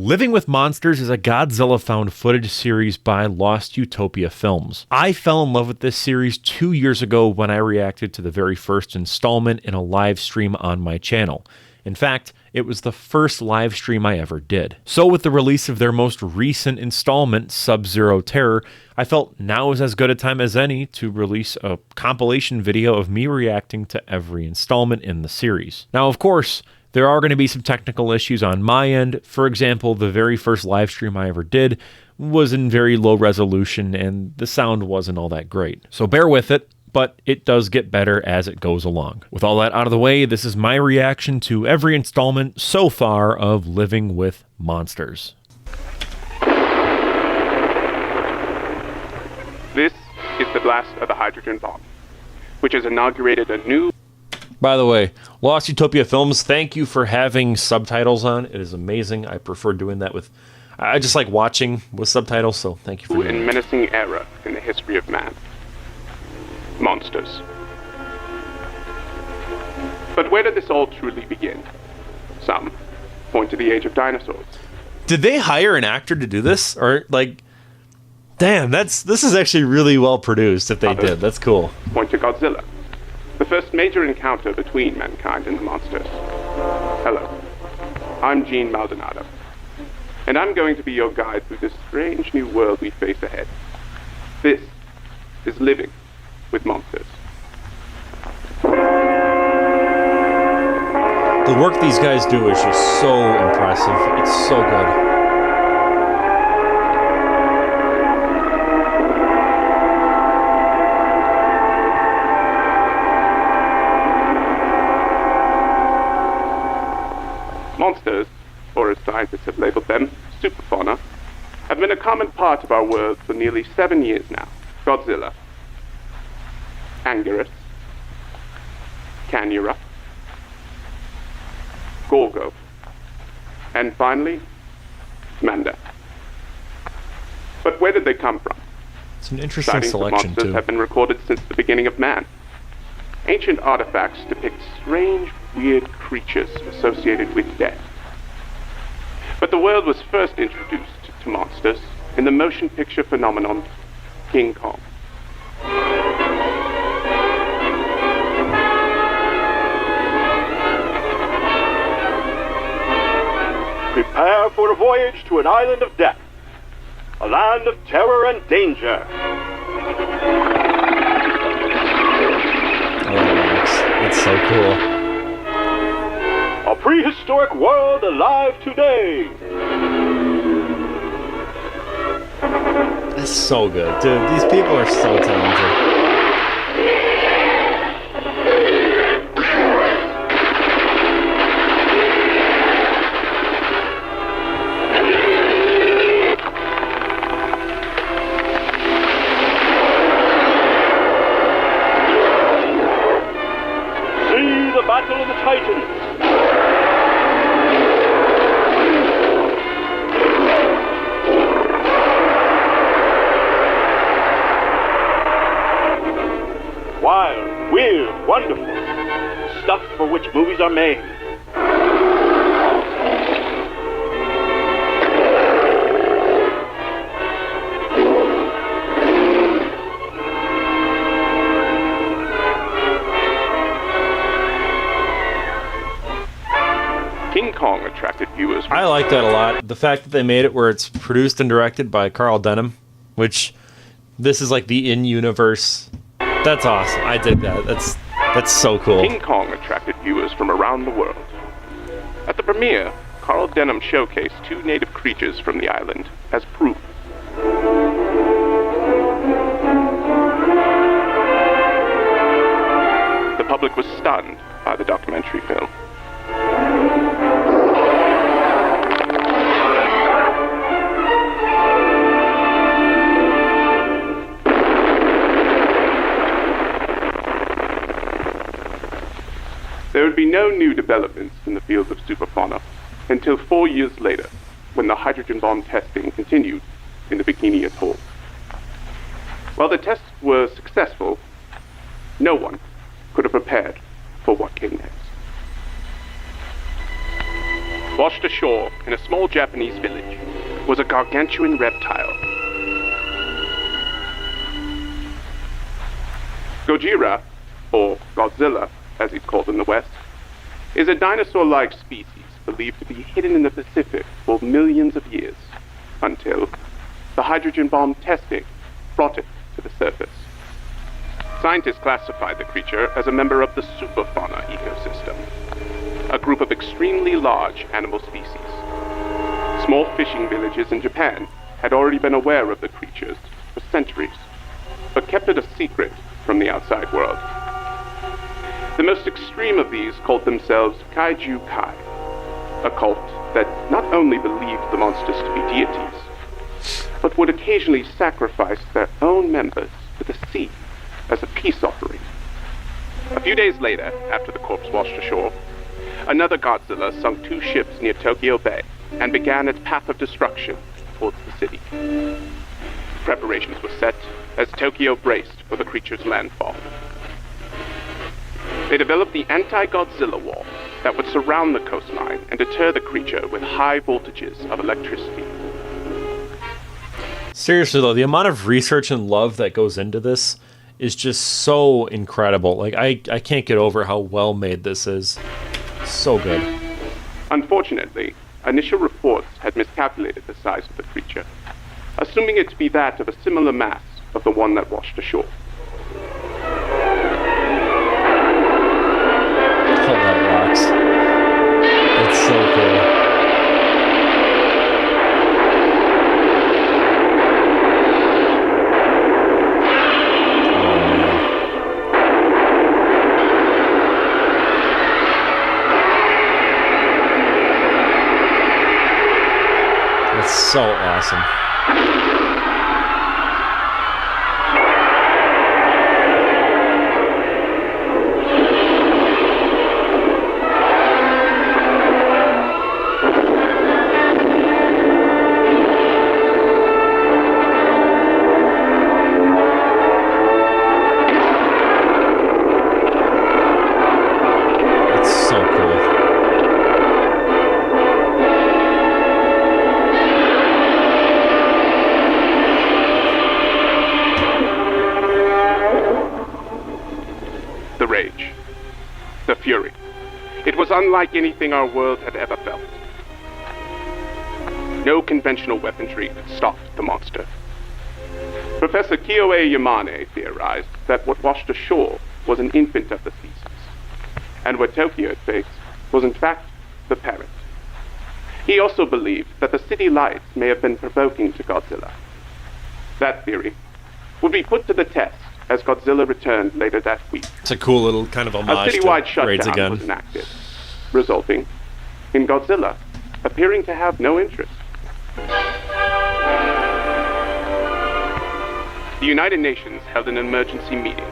Living with Monsters is a Godzilla found footage series by Lost Utopia Films. I fell in love with this series 2 years ago when I reacted to the very first installment in a live stream on my channel. In fact, it was the first live stream I ever did. So with the release of their most recent installment, Sub-Zero Terror, I felt now is as good a time as any to release a compilation video of me reacting to every installment in the series. Now, of course, there are going to be some technical issues on my end. For example, the very first live stream I ever did was in very low resolution and the sound wasn't all that great. So bear with it, but it does get better as it goes along. With all that out of the way, this is my reaction to every installment so far of Living with Monsters. This is the blast of the hydrogen bomb, which has inaugurated a new... By the way, Lost Utopia Films, thank you for having subtitles on. It is amazing. I prefer doing that with... I just like watching with subtitles, so thank you for doing that. ...and menacing era in the history of man. Monsters. But where did this all truly begin? Some point to the age of dinosaurs. Did they hire an actor to do this? Or, like... Damn, this is actually really well produced if they did. That's cool. Point to Godzilla. The first major encounter between mankind and the monsters. Hello, I'm Gene Maldonado, and I'm going to be your guide through this strange new world we face ahead. This is Living with Monsters. The work these guys do is just so impressive. It's so good. Monsters, or as scientists have labeled them, superfauna, have been a common part of our world for nearly 7 years now. Godzilla, Anguirus, Canura, Gorgo, and finally, Manda. But where did they come from? It's an interesting Sightings of selection, monsters too. have been recorded since the beginning of man. Ancient artifacts depict strange, weird creatures associated with death. But the world was first introduced to monsters in the motion picture phenomenon King Kong. Prepare for a voyage to an island of death, a land of terror and danger. It's so cool. A prehistoric world alive today. That's so good, dude. These people are so talented. Battle of the Titans. Wild, weird, wonderful. Stuff for which movies are made. King Kong attracted viewers. I like that a lot. The fact that they made it where it's produced and directed by Carl Denham, which this is like the in-universe. That's awesome. I dig that. That's so cool. King Kong attracted viewers from around the world. At the premiere, Carl Denham showcased 2 native creatures from the island as proof. The public was stunned by the documentary film. There would be no new developments in the field of superfauna until 4 years later, when the hydrogen bomb testing continued in the Bikini Atoll. While the tests were successful, no one could have prepared for what came next. Washed ashore in a small Japanese village was a gargantuan reptile. Gojira, or Godzilla, as he's called in the West, is a dinosaur-like species believed to be hidden in the Pacific for millions of years, until the hydrogen bomb testing brought it to the surface. Scientists classified the creature as a member of the superfauna ecosystem, a group of extremely large animal species. Small fishing villages in Japan had already been aware of the creatures for centuries, but kept it a secret from the outside world. The most extreme of these called themselves Kaiju Kai, a cult that not only believed the monsters to be deities, but would occasionally sacrifice their own members to the sea as a peace offering. A few days later, after the corpse washed ashore, another Godzilla sunk 2 ships near Tokyo Bay and began its path of destruction towards the city. Preparations were set as Tokyo braced for the creature's landfall. They developed the anti-Godzilla wall that would surround the coastline and deter the creature with high voltages of electricity. Seriously though, the amount of research and love that goes into this is just so incredible. Like, I can't get over how well made this is. So good. Unfortunately, initial reports had miscalculated the size of the creature, assuming it to be that of a similar mass of the one that washed ashore. Oh, that rocks. It's so cool. So awesome. It's so cool. The fury. It was unlike anything our world had ever felt. No conventional weaponry could stop the monster. Professor Kyoei Yamane theorized that what washed ashore was an infant of the species, and what Tokyo had faced was in fact the parent. He also believed that the city lights may have been provoking to Godzilla. That theory would be put to the test as Godzilla returned later that week. It's a cool little kind of homage to citywide to Raids shutdown Again. was enacted, resulting in Godzilla appearing to have no interest. The United Nations held an emergency meeting.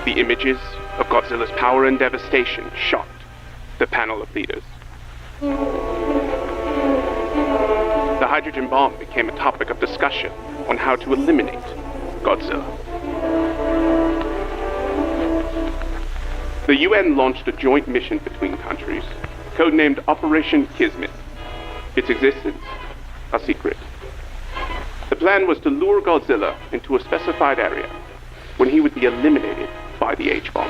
The images of Godzilla's power and devastation shocked the panel of leaders. The hydrogen bomb became a topic of discussion on how to eliminate Godzilla. The UN launched a joint mission between countries, codenamed Operation Kismet. Its existence, a secret. The plan was to lure Godzilla into a specified area when he would be eliminated by the H-bomb.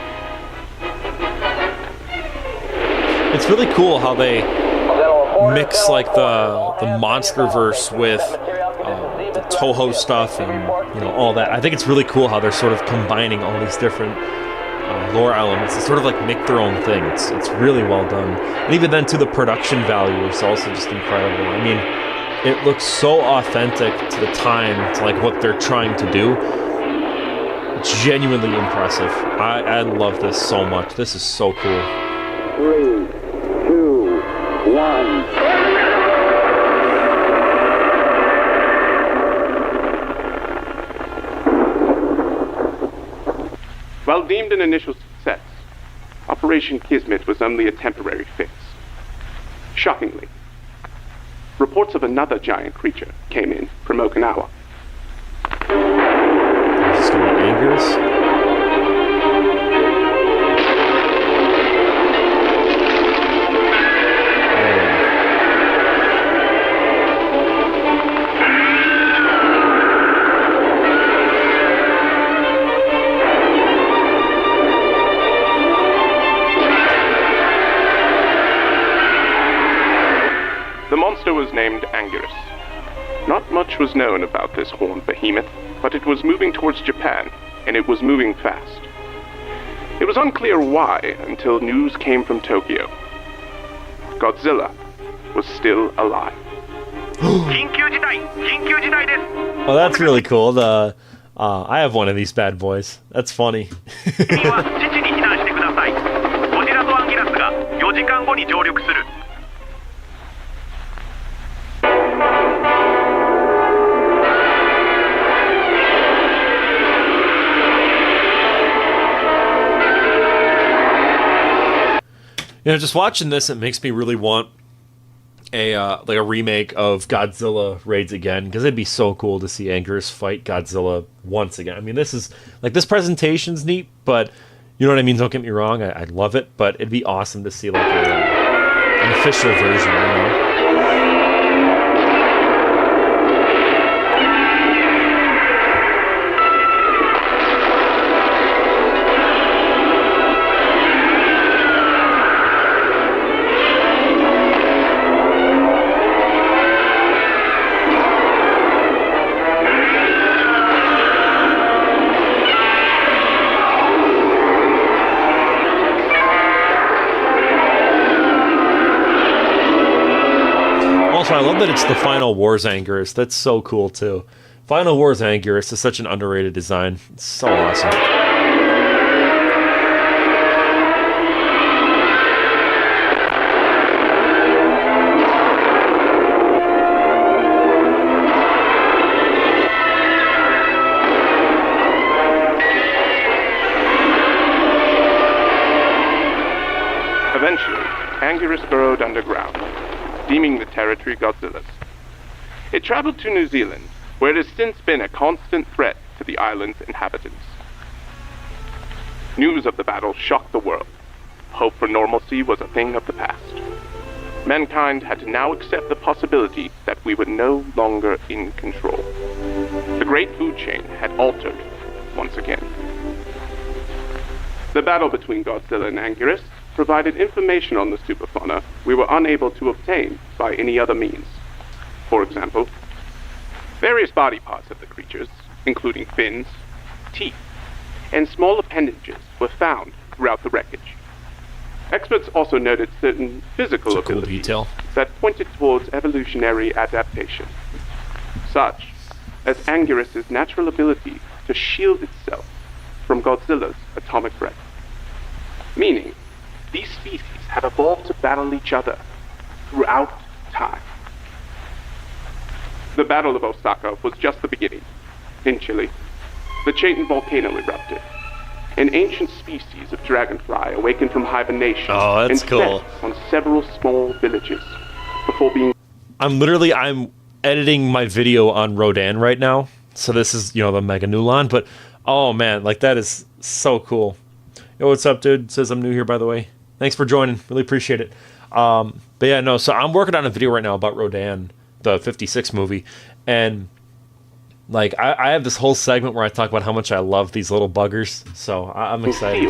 It's really cool how they mix like the Monsterverse with the Toho stuff and all that. I think it's really cool how they're sort of combining all these different lore elements to sort of like make their own thing. It's really well done, and even then to the production value is also just incredible. I mean, it looks so authentic to the time, to like what they're trying to do. It's genuinely impressive. I love this so much. This is so cool. 3, 2, 1. While deemed an initial success, Operation Kismet was only a temporary fix. Shockingly, reports of another giant creature came in from Okinawa. Just gonna anger us. The monster was named Anguirus. Not much was known about this horned behemoth, but it was moving towards Japan, and it was moving fast. It was unclear why until news came from Tokyo. Godzilla was still alive. Oh, that's really cool. I have one of these bad boys. That's funny. You know, just watching this, it makes me really want a remake of Godzilla Raids Again, because it'd be so cool to see Anguirus fight Godzilla once again. I mean, this presentation's neat, but you know what I mean? Don't get me wrong, I love it, but it'd be awesome to see like an official version, you know? I love that it's the Final Wars Anguirus. That's so cool, too. Final Wars Anguirus is such an underrated design. It's so awesome. Eventually, Anguirus burrowed underground, deeming the territory Godzilla's. It traveled to New Zealand, where it has since been a constant threat to the island's inhabitants. News of the battle shocked the world. Hope for normalcy was a thing of the past. Mankind had to now accept the possibility that we were no longer in control. The great food chain had altered once again. The battle between Godzilla and Anguirus provided information on the superfauna we were unable to obtain by any other means. For example, various body parts of the creatures, including fins, teeth, and small appendages, were found throughout the wreckage. Experts also noted certain physical abilities that pointed towards evolutionary adaptation, such as Anguirus' natural ability to shield itself from Godzilla's atomic breath, meaning these species have evolved to battle each other throughout time. The Battle of Osaka was just the beginning. In Chile, the Chaitin volcano erupted. An ancient species of dragonfly awakened from hibernation and fed on several small villages before being... I'm editing my video on Rodan right now. So this is, the Meganulon, but oh man, that is so cool. Yo, what's up, dude? Says I'm new here, by the way. Thanks for joining. Really appreciate it. But yeah, no, so I'm working on a video right now about Rodan, the 56 movie. And, I have this whole segment where I talk about how much I love these little buggers. So I'm excited.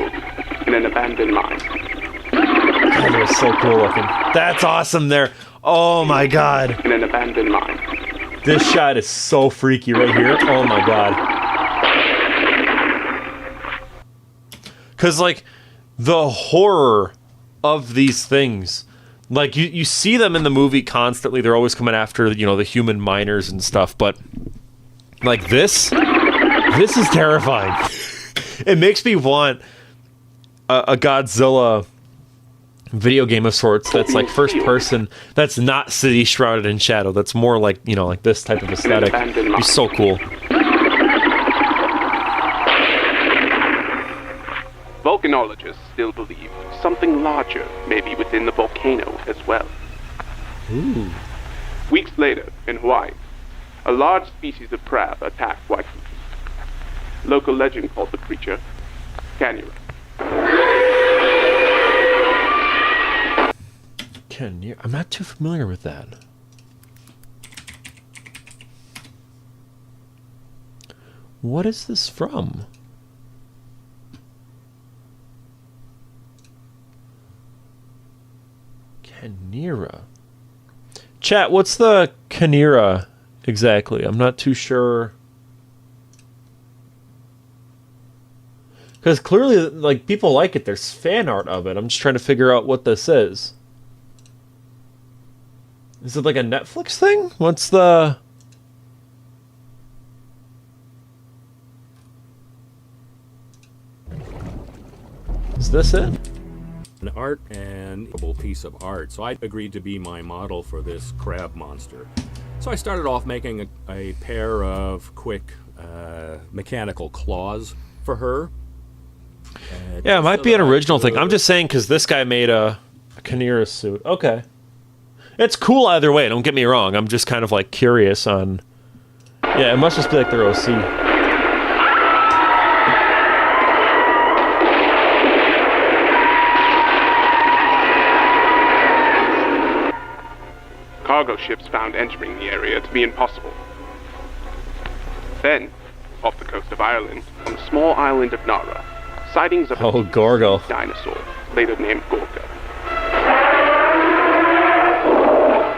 In an abandoned mine. God, they're so cool looking. That's awesome there. Oh, my God. In an abandoned mine. This shot is so freaky right here. Oh, my God. Because, the horror of these things, you see them in the movie constantly. They're always coming after, the human miners and stuff. But, this is terrifying. It makes me want a Godzilla video game of sorts that's, first person, that's not city shrouded in shadow. That's more like this type of aesthetic. It'd be so cool. Volcanologists still believe something larger may be within the volcano as well. Ooh. Weeks later, in Hawaii, a large species of crab attacked Waikiki. Local legend called the creature Canura. I'm not too familiar with that. What is this from? Canira. Chat, what's the Chimera exactly? I'm not too sure. Because clearly, like, people like it. There's fan art of it. I'm just trying to figure out what this is. Is it like a Netflix thing? What's the... Is this it? An art and a piece of art. So I agreed to be my model for this crab monster. So I started off making a pair of quick mechanical claws for her. Yeah, it might be an original thing. I'm just saying because this guy made a Chimera suit. Okay. It's cool either way, don't get me wrong. I'm just kind of like curious on... Yeah, it must just be like their OC. Cargo ships found entering the area to be impossible. Then, off the coast of Ireland, on the small island of Nara, sightings of a Gorgo dinosaur, later named Gorgo.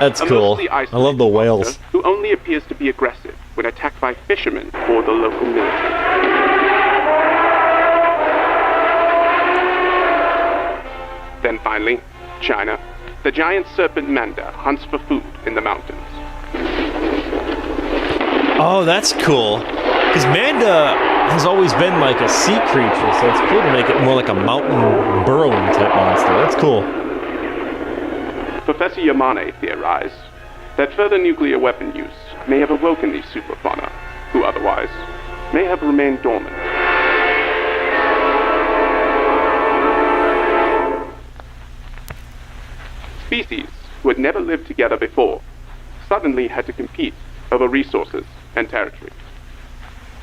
That's cool. I love the whales. Who only appears to be aggressive when attacked by fishermen or the local military. Then finally, China. The giant serpent Manda hunts for food in the mountains. Oh, that's cool. Because Manda has always been like a sea creature, so it's cool to make it more like a mountain burrowing type monster. That's cool. Professor Yamane theorized that further nuclear weapon use may have awoken these superfauna, who otherwise may have remained dormant. Species who had never lived together before suddenly had to compete over resources and territory.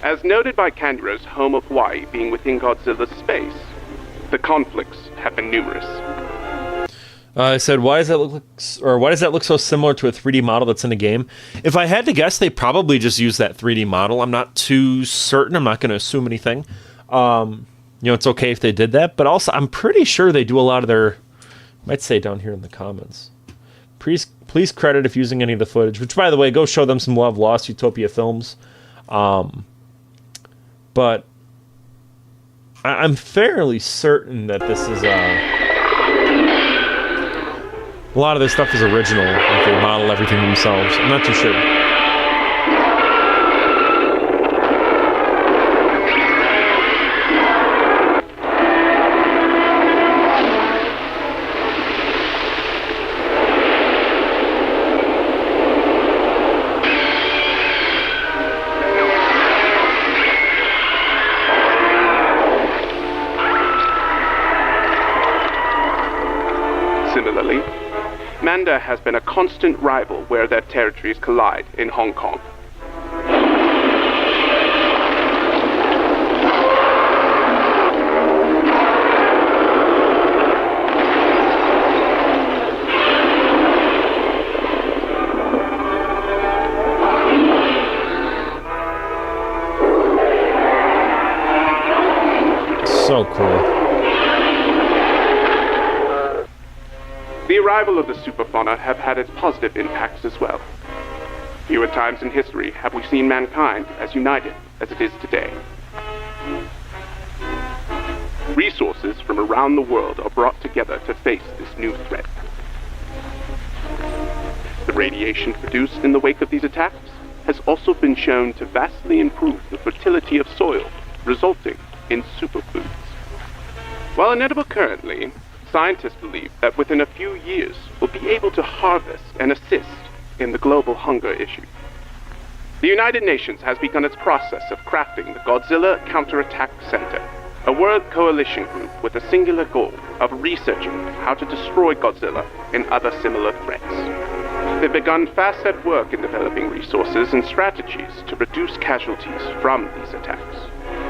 As noted by Candra's home of Hawaii being within Godzilla's space, the conflicts have been numerous. I said, why does that look so similar to a 3D model that's in a game? If I had to guess, they probably just use that 3D model. I'm not too certain. I'm not going to assume anything. It's okay if they did that, but also I'm pretty sure they do a lot of their... Might say down here in the comments. Please credit if using any of the footage. Which, by the way, go show them some love. Lost Utopia Films. But I'm fairly certain that this is a lot of this stuff is original. If they model everything themselves, I'm not too sure. Similarly, Manda has been a constant rival where their territories collide in Hong Kong. So cool. The arrival of the superfauna have had its positive impacts as well. Fewer times in history have we seen mankind as united as it is today. Resources from around the world are brought together to face this new threat. The radiation produced in the wake of these attacks has also been shown to vastly improve the fertility of soil, resulting in superfoods. While inedible currently, scientists believe that within a few years we'll be able to harvest and assist in the global hunger issue. The United Nations has begun its process of crafting the Godzilla Counterattack Center, a world coalition group with a singular goal of researching how to destroy Godzilla and other similar threats. They've begun fast at work in developing resources and strategies to reduce casualties from these attacks,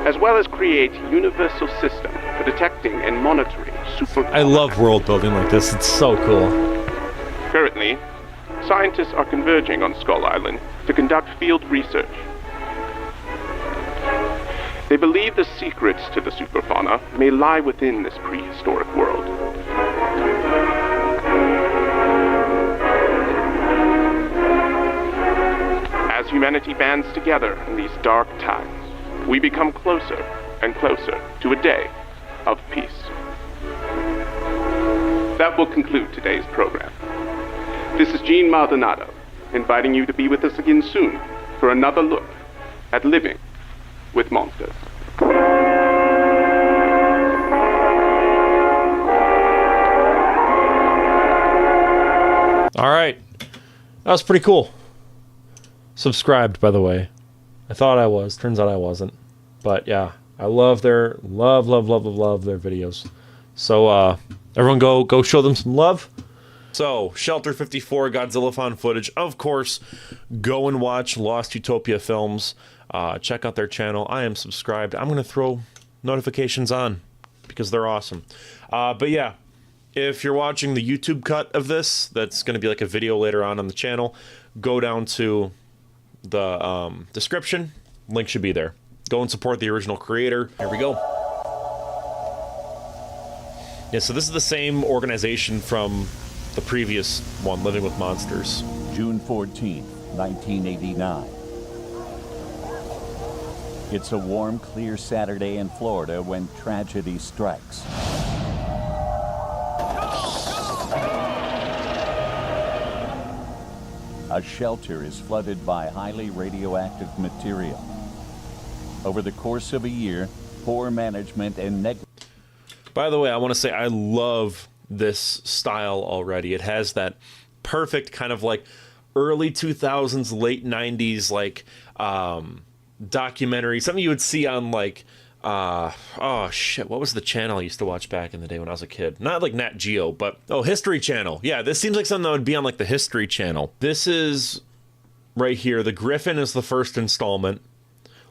as well as create a universal system for detecting and monitoring super... I love world building like this. It's so cool. Currently, scientists are converging on Skull Island to conduct field research. They believe the secrets to the superfauna may lie within this prehistoric world. humanity bands together in these dark times, we become closer and closer to a day of peace. That will conclude today's program. This is Gene Maldonado, inviting you to be with us again soon for another look at living with monsters. All right. That was pretty cool. Subscribed, by the way. I thought I was. Turns out I wasn't. But yeah, I love their love their videos. So everyone go show them some love. So, Shelter 54, Godzilla found footage. Of course, go and watch Lost Utopia Films. Check out their channel. I am subscribed. I'm going to throw notifications on because they're awesome. But yeah, if you're watching the YouTube cut of this, that's going to be like a video later on the channel, go down to the description. Link should be there. Go and support the original creator. Here we go. Yeah, so this is the same organization from the previous one, Living with Monsters. June 14th, 1989. It's a warm, clear Saturday in Florida when tragedy strikes. A shelter is flooded by highly radioactive material. Over the course of a year, poor management and negligence. By the way, I want to say I love this style already. It has that perfect kind of like early 2000s, late 90s, like documentary, something you would see on like oh shit, what was the channel I used to watch back in the day when I was a kid? Not like Nat Geo, but History Channel. Yeah, this seems like something that would be on like the History Channel. This is right here. The Griffin is the first installment.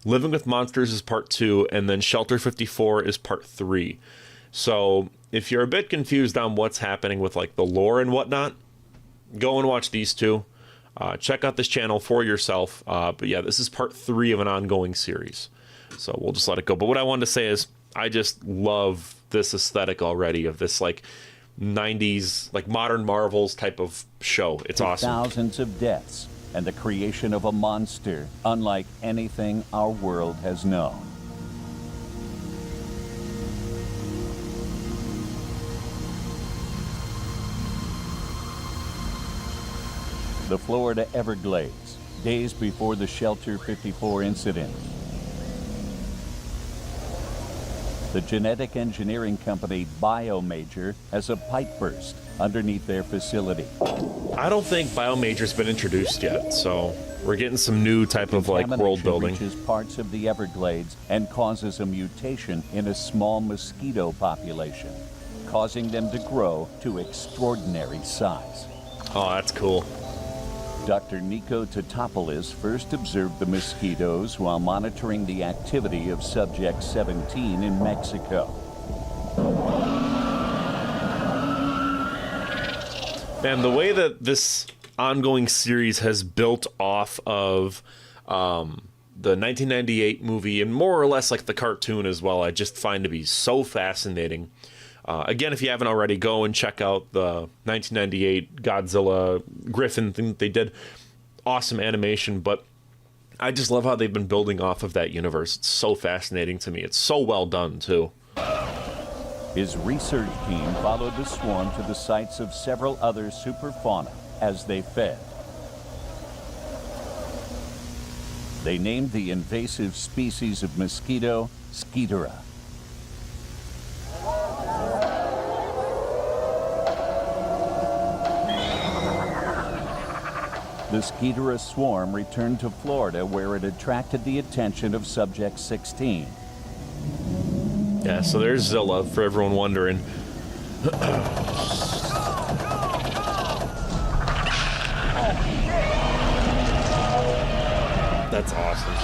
Living with Monsters is part 2, and then Shelter 54 is part 3. So if you're a bit confused on what's happening with like the lore and whatnot, go and watch these two. Check out this channel for yourself. But yeah, this is part 3 of an ongoing series. So we'll just let it go. But what I wanted to say is I just love this aesthetic already of this like 90s, like modern Marvels type of show. It's awesome. Thousands of deaths and the creation of a monster unlike anything our world has known. The Florida Everglades, days before the Shelter 54 incident. The genetic engineering company Biomajor has a pipe burst underneath their facility. I don't think Biomajor's been introduced yet, so we're getting some new type of like world building. Reaches parts of the Everglades and causes a mutation in a small mosquito population, causing them to grow to extraordinary size. Oh, that's cool. Dr. Nico Tatopoulos first observed the mosquitoes while monitoring the activity of Subject 17 in Mexico. Man, the way that this ongoing series has built off of the 1998 movie and more or less like the cartoon as well, I just find to be so fascinating. Again, if you haven't already, go and check out the 1998 Godzilla Griffin thing that they did. Awesome animation, but I just love how they've been building off of that universe. It's so fascinating to me. It's so well done, too. His research team followed the swarm to the sites of several other superfauna as they fed. They named the invasive species of mosquito Skeetera. The Skeetera swarm returned to Florida, where it attracted the attention of Subject 16. Yeah, so there's Zilla, for everyone wondering. That's awesome.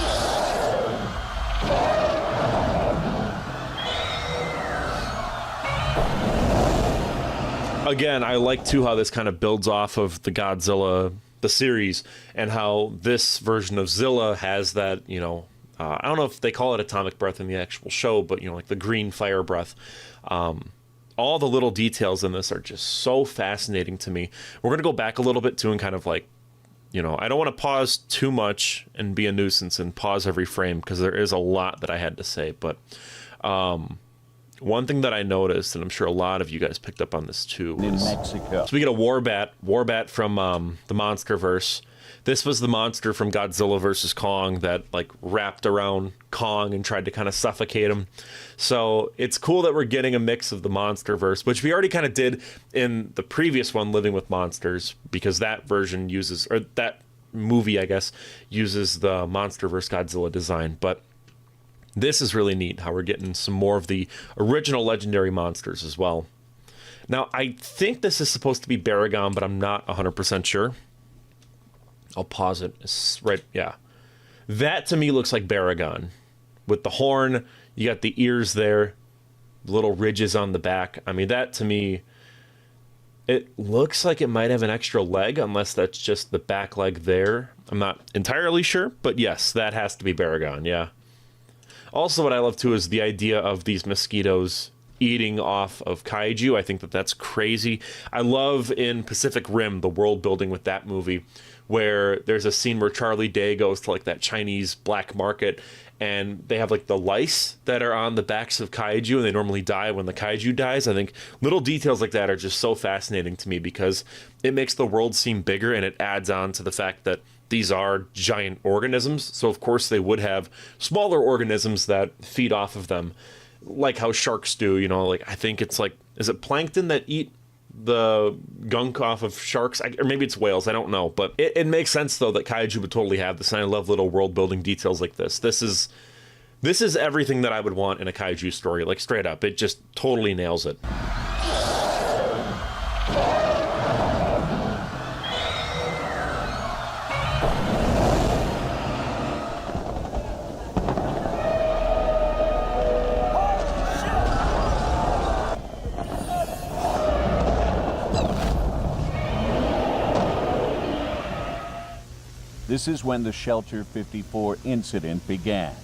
Again, I like, too, how this kind of builds off of the Godzilla, the series, and how this version of Zilla has that, you know, I don't know if they call it atomic breath in the actual show, but, you know, like the green fire breath. All the little details in this are just so fascinating to me. We're going to go back a little bit, too, and kind of, like, you know, I don't want to pause too much and be a nuisance and pause every frame because there is a lot that I had to say. But one thing that I noticed, and I'm sure a lot of you guys picked up on this too, in Mexico. So we get a Warbat from the Monsterverse. This was the monster from Godzilla vs. Kong that like wrapped around Kong and tried to kind of suffocate him. So it's cool that we're getting a mix of the Monsterverse, which we already kind of did in the previous one, Living with Monsters, because that version uses, or that movie, I guess, uses the Monsterverse Godzilla design. But this is really neat how we're getting some more of the original legendary monsters as well. Now, I think this is supposed to be Baragon, but I'm not 100% sure. I'll pause it. It's right, yeah. That to me looks like Baragon. With the horn, you got the ears there, little ridges on the back. I mean, that to me, it looks like it might have an extra leg, unless that's just the back leg there. I'm not entirely sure, but yes, that has to be Baragon, yeah. Also, what I love too is the idea of these mosquitoes eating off of kaiju. I think that that's crazy. I love in Pacific Rim, the world building with that movie, where there's a scene where Charlie Day goes to like that Chinese black market and they have like the lice that are on the backs of kaiju and they normally die when the kaiju dies. I think little details like that are just so fascinating to me because it makes the world seem bigger and it adds on to the fact that these are giant organisms. So of course they would have smaller organisms that feed off of them, like how sharks do, you know, like I think it's like, is it plankton that eat the gunk off of sharks? Or maybe it's whales, I don't know. But it makes sense, though, that kaiju would totally have this, and I love little world-building details like this. This is everything that I would want in a kaiju story, like straight up. It just totally nails it. This is when the Shelter 54 incident began.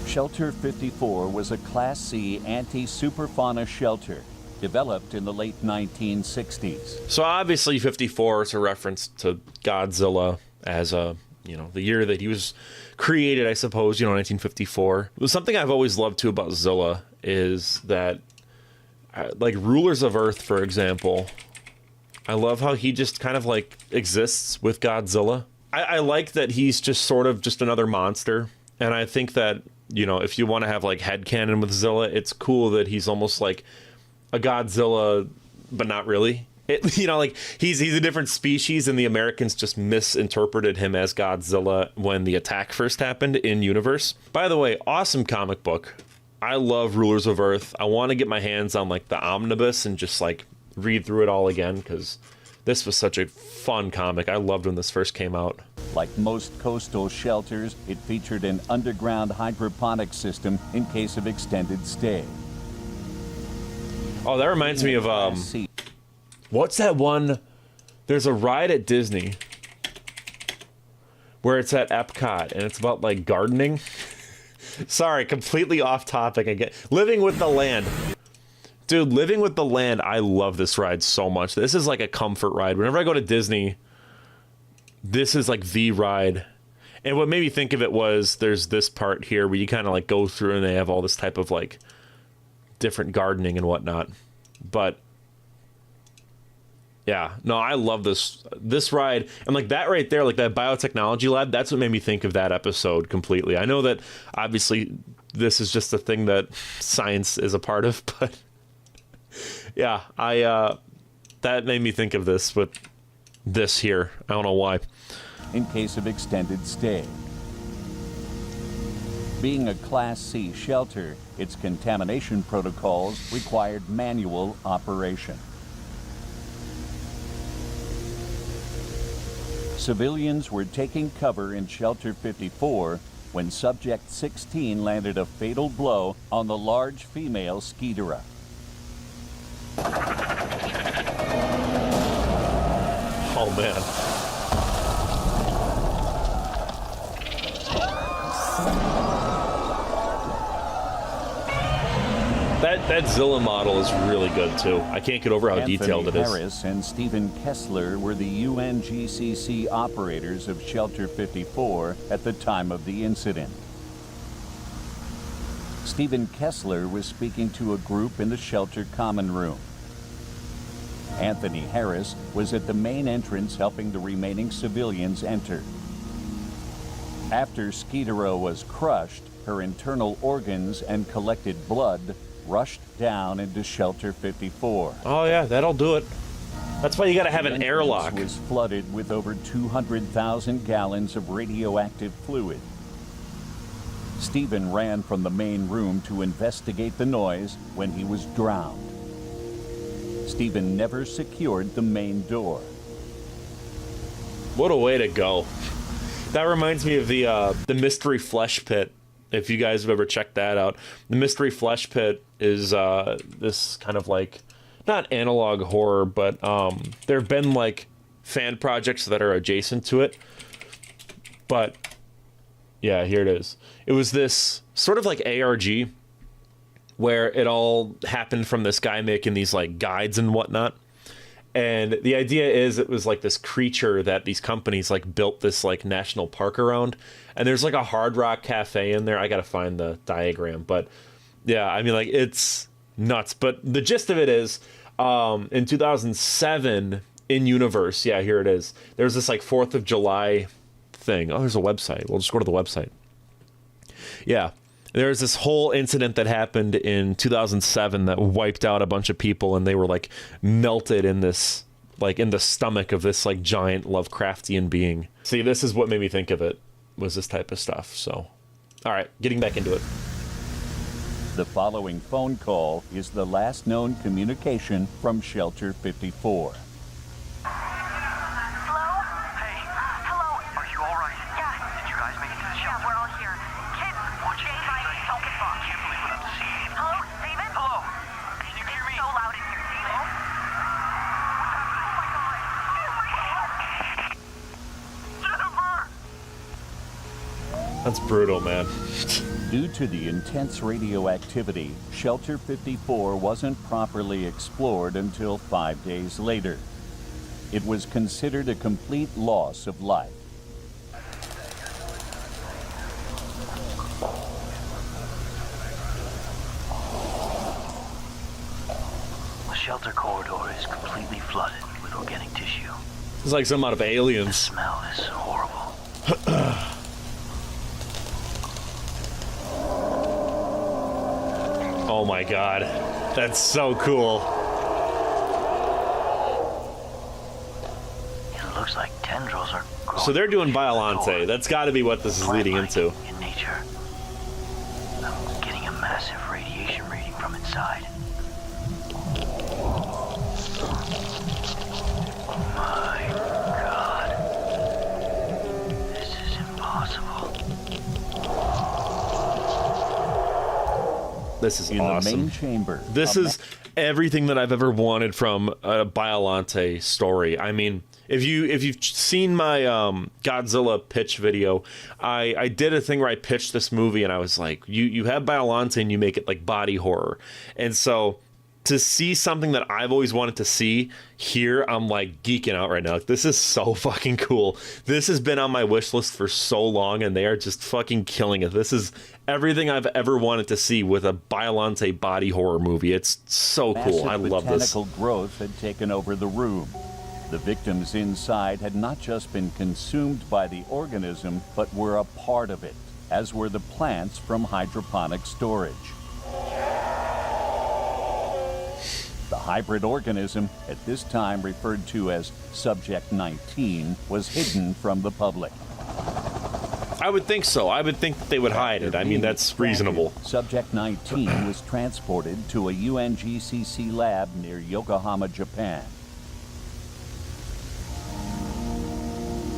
Shelter 54 was a Class C anti-superfauna shelter developed in the late 1960s. So obviously 54 is a reference to Godzilla as a, you know, the year that he was created, I suppose, you know, 1954. It was something I've always loved too about Zilla is that, like Rulers of Earth, for example, I love how he just kind of like exists with Godzilla. I like that he's just sort of just another monster. And I think that, you know, if you want to have like headcanon with Zilla, it's cool that he's almost like a Godzilla, but not really. You know, like he's a different species and the Americans just misinterpreted him as Godzilla when the attack first happened in universe. By the way, awesome comic book. I love Rulers of Earth. I want to get my hands on like the omnibus and just like read through it all again because this was such a fun comic. I loved when this first came out. Like most coastal shelters, it featured an underground hydroponic system in case of extended stay. Oh, that reminds me of what's that one? There's a ride at Disney where it's at Epcot and it's about like gardening. Sorry, completely off topic again. Living with the Land. Dude, Living with the Land, I love this ride so much. This is like a comfort ride. Whenever I go to Disney, this is like the ride. And what made me think of it was there's this part here where you kind of like go through and they have all this type of like different gardening and whatnot. But yeah, no, I love this ride. And like that right there, like that biotechnology lab, that's what made me think of that episode completely. I know that obviously this is just a thing that science is a part of, but yeah, that made me think of this with this here. I don't know why. In case of extended stay. Being a Class C shelter, its contamination protocols required manual operation. Civilians were taking cover in Shelter 54 when Subject 16 landed a fatal blow on the large female Skeetera. Oh man. That Zilla model is really good too. I can't get over how detailed it is. Anthony Harris and Stephen Kessler were the UNGCC operators of Shelter 54 at the time of the incident. Stephen Kessler was speaking to a group in the shelter common room. Anthony Harris was at the main entrance helping the remaining civilians enter. After Skeetero was crushed, her internal organs and collected blood rushed down into Shelter 54. Oh yeah, that'll do it. That's why you gotta have an airlock. The entrance was flooded with over 200,000 gallons of radioactive fluid. Stephen ran from the main room to investigate the noise when he was drowned. Stephen never secured the main door. What a way to go. That reminds me of the Mystery Flesh Pit, if you guys have ever checked that out. The Mystery Flesh Pit is this kind of like, not analog horror, but there have been like fan projects that are adjacent to it. But yeah, here it is. It was this sort of like ARG where it all happened from this guy making these like guides and whatnot. And the idea is it was like this creature that these companies like built this like national park around. And there's like a Hard Rock Cafe in there. I gotta find the diagram, but yeah, I mean, like, it's nuts. But the gist of it is, in 2007 in Universe, yeah, here it is. There's this like 4th of July thing. Oh, there's a website. We'll just go to the website. Yeah. There's this whole incident that happened in 2007 that wiped out a bunch of people, and they were like melted in this, like in the stomach of this like giant Lovecraftian being. See, this is what made me think of it, was this type of stuff. So, all right, getting back into it. The following phone call is the last known communication from Shelter 54. That's brutal, man. Due to the intense radioactivity, Shelter 54 wasn't properly explored until 5 days later. It was considered a complete loss of life. The shelter corridor is completely flooded with organic tissue. It's like some out of The Aliens. smell is horrible. Oh my god. That's so cool. It looks like tendrils are growing. So they're doing Biollante. That's got to be what this is leading into. In nature, I'm getting a massive radiation reading from inside. My God. This is impossible. This is In awesome. the main chamber. This is everything that I've ever wanted from a Biollante story. I mean, if you've seen my Godzilla pitch video, I did a thing where I pitched this movie and I was like, you have Biollante and you make it like body horror. And so to see something that I've always wanted to see here, I'm like geeking out right now. Like, this is so fucking cool. This has been on my wish list for so long, and they are just fucking killing it. This is everything I've ever wanted to see with a Biollante body horror movie. It's so cool. I love this. Botanical growth had taken over the room. The victims inside had not just been consumed by the organism, but were a part of it, as were the plants from hydroponic storage. The hybrid organism, at this time referred to as Subject 19, was hidden from the public. I would think so. I would think that they would hide it. I mean, that's reasonable. Subject 19 was transported to a UNGCC lab near Yokohama, Japan.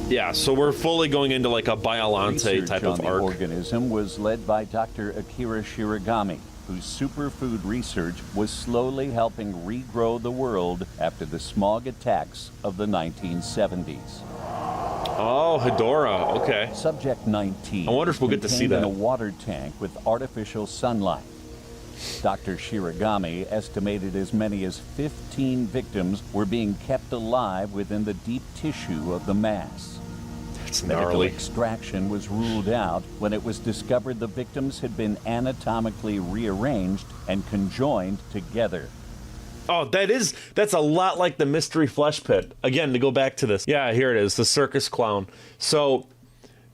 Yeah, so we're fully going into like a Biollante Research type on of the arc. organism was led by Dr. Akira Shiragami, whose superfood research was slowly helping regrow the world after the smog attacks of the 1970s. Oh, Hedora. Okay. Subject 19 I wonder if we'll get to see contained in that. a water tank with artificial sunlight. Dr. Shiragami estimated as many as 15 victims were being kept alive within the deep tissue of the mass. That's Medical gnarly. extraction was ruled out when it was discovered the victims had been anatomically rearranged and conjoined together. Oh, that's a lot like the mystery flesh pit. Again, to go back to this. Yeah, here it is, the circus clown. So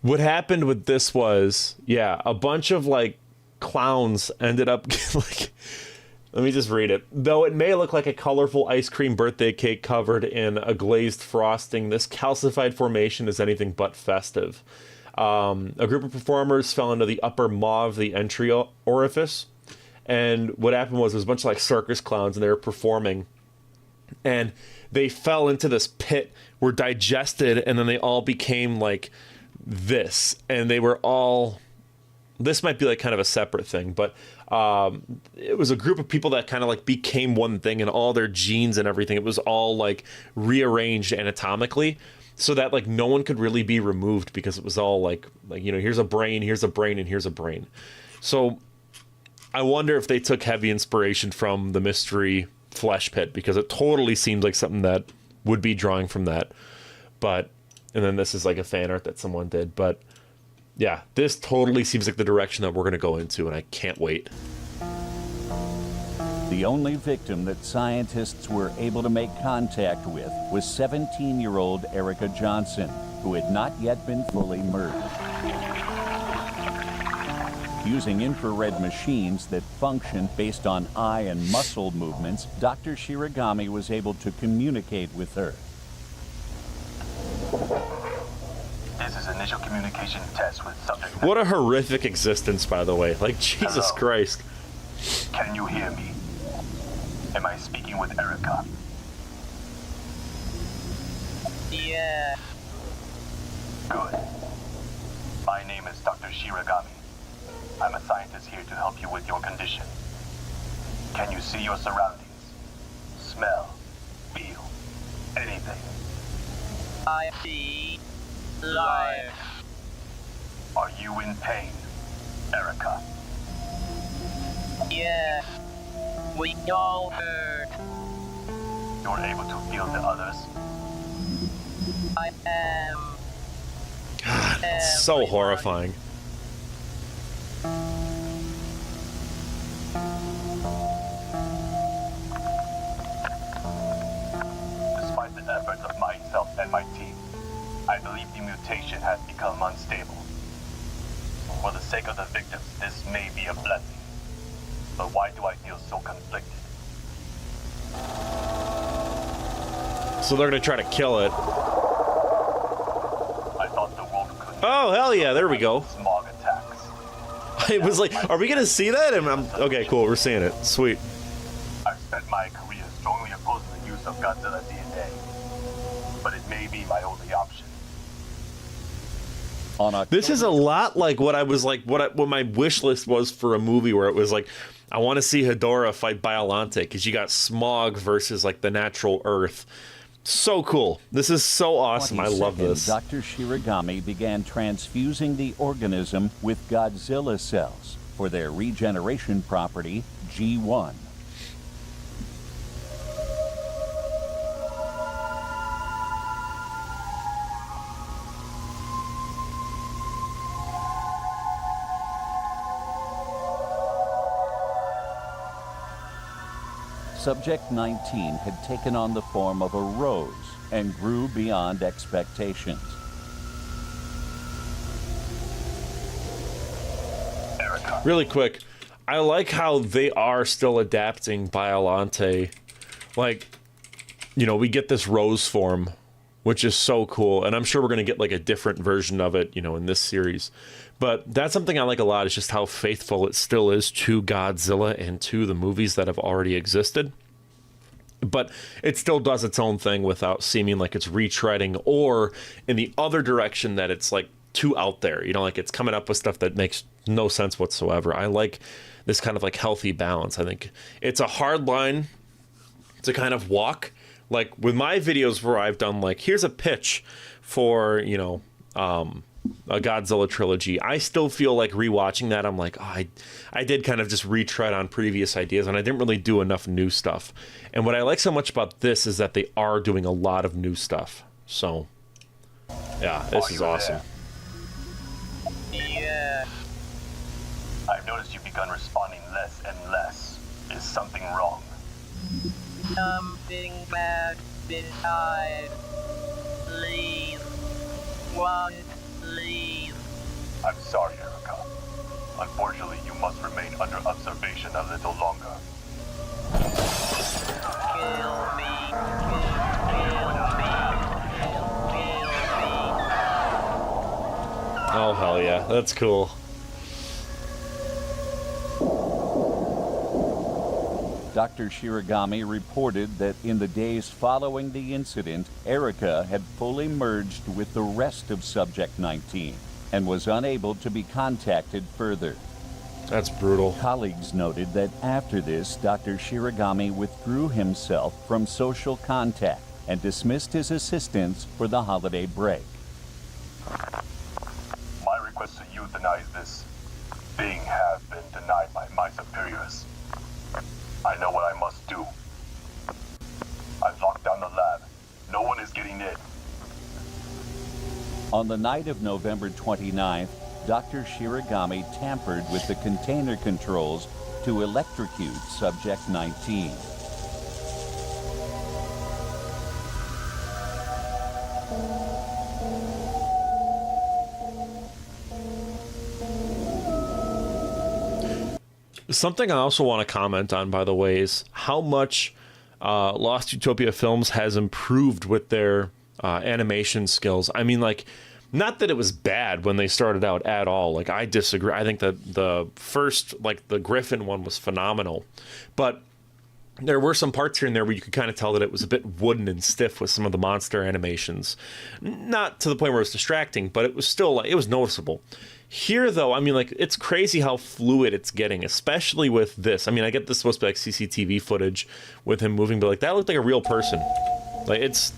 what happened with this was, yeah, a bunch of like clowns ended up like, let me just read it. Though it may look like a colorful ice cream birthday cake covered in a glazed frosting, this calcified formation is anything but festive. A group of performers fell into the upper maw of the entry orifice. And what happened was there was a bunch of like circus clowns and they were performing. And they fell into this pit, were digested, and then they all became like this. And they were all... This might be like kind of a separate thing, but it was a group of people that kind of like became one thing, and all their genes and everything, it was all like rearranged anatomically so that like no one could really be removed, because it was all like, you know, here's a brain, and here's a brain. So I wonder if they took heavy inspiration from the mystery flesh pit, because it totally seems like something that would be drawing from that. But, and then this is like a fan art that someone did, but yeah, this totally seems like the direction that we're going to go into, and I can't wait. The only victim that scientists were able to make contact with was 17-year-old Erica Johnson, who had not yet been fully murdered. Using infrared machines that function based on eye and muscle movements, Dr. Shiragami was able to communicate with her. This is initial communication test with subject. What a horrific existence, by the way. Like, Jesus Hello. Christ. Can you hear me? Am I speaking with Erica? Yeah. Good. My name is Dr. Shiragami. I'm a scientist here to help you with your condition. Can you see your surroundings? Smell? Feel? Anything? I see life. Are you in pain, Erica? Yes. We all hurt. You're able to feel the others? I am. It's so Everyone. horrifying. Despite the efforts of myself and my team, I believe the mutation has become unstable. For the sake of the victims, this may be a blessing. But why do I feel so conflicted? So they're going to try to kill it. I thought the world could... Oh, hell yeah, there we go. Smog attacks. It was like, are we going to see that? And okay, cool, we're seeing it. Sweet. I've spent my career strongly opposing the use of Godzilla DNA. But it may be my only option. This is a lot like what I was like, what my wish list was for a movie, where it was like, I want to see Hedorah fight Biollante, because you got Smog versus like the natural Earth. So cool. This is so awesome. I love this. Dr. Shiragami began transfusing the organism with Godzilla cells for their regeneration property, G1. Subject 19 had taken on the form of a rose and grew beyond expectations. Erica. Really quick, I like how they are still adapting Biollante. Like, you know, we get this rose form, which is so cool, and I'm sure we're going to get like a different version of it, you know, in this series. But that's something I like a lot, is just how faithful it still is to Godzilla and to the movies that have already existed. But it still does its own thing without seeming like it's retreading, or in the other direction that it's like too out there, you know, like it's coming up with stuff that makes no sense whatsoever. I like this kind of like healthy balance. I think it's a hard line to kind of walk. Like with my videos where I've done like, here's a pitch for, you know, Godzilla trilogy. I still feel like rewatching that, I'm like, oh, I did kind of just retread on previous ideas, and I didn't really do enough new stuff. And what I like so much about this is that they are doing a lot of new stuff. So, yeah, this is awesome. Yeah. I've noticed you've begun responding less and less. Is something wrong? Something bad inside. Please. Won't leave. I'm sorry, Erica. Unfortunately, you must remain under observation a little longer. Kill me. Kill me. Kill me. Oh, hell yeah. That's cool. Dr. Shiragami reported that in the days following the incident, Erica had fully merged with the rest of Subject 19 and was unable to be contacted further. That's brutal. Colleagues noted that after this, Dr. Shiragami withdrew himself from social contact and dismissed his assistants for the holiday break. My request to euthanize this being has been denied by my superiors. I know what I must do. I've locked down the lab. No one is getting in. On the night of November 29th, Dr. Shiragami tampered with the container controls to electrocute Subject 19. Something I also want to comment on, by the way, is how much Lost Utopia Films has improved with their animation skills. I mean, like, not that it was bad when they started out at all. Like, I disagree. I think that the first, like, the Griffin one was phenomenal. But there were some parts here and there where you could kind of tell that it was a bit wooden and stiff with some of the monster animations. Not to the point where it was distracting, but it was still, like, it was noticeable. Here, though, I mean, like, it's crazy how fluid it's getting, especially with this. I mean, I get this supposed to be like CCTV footage with him moving, but like that looked like a real person. Like, it's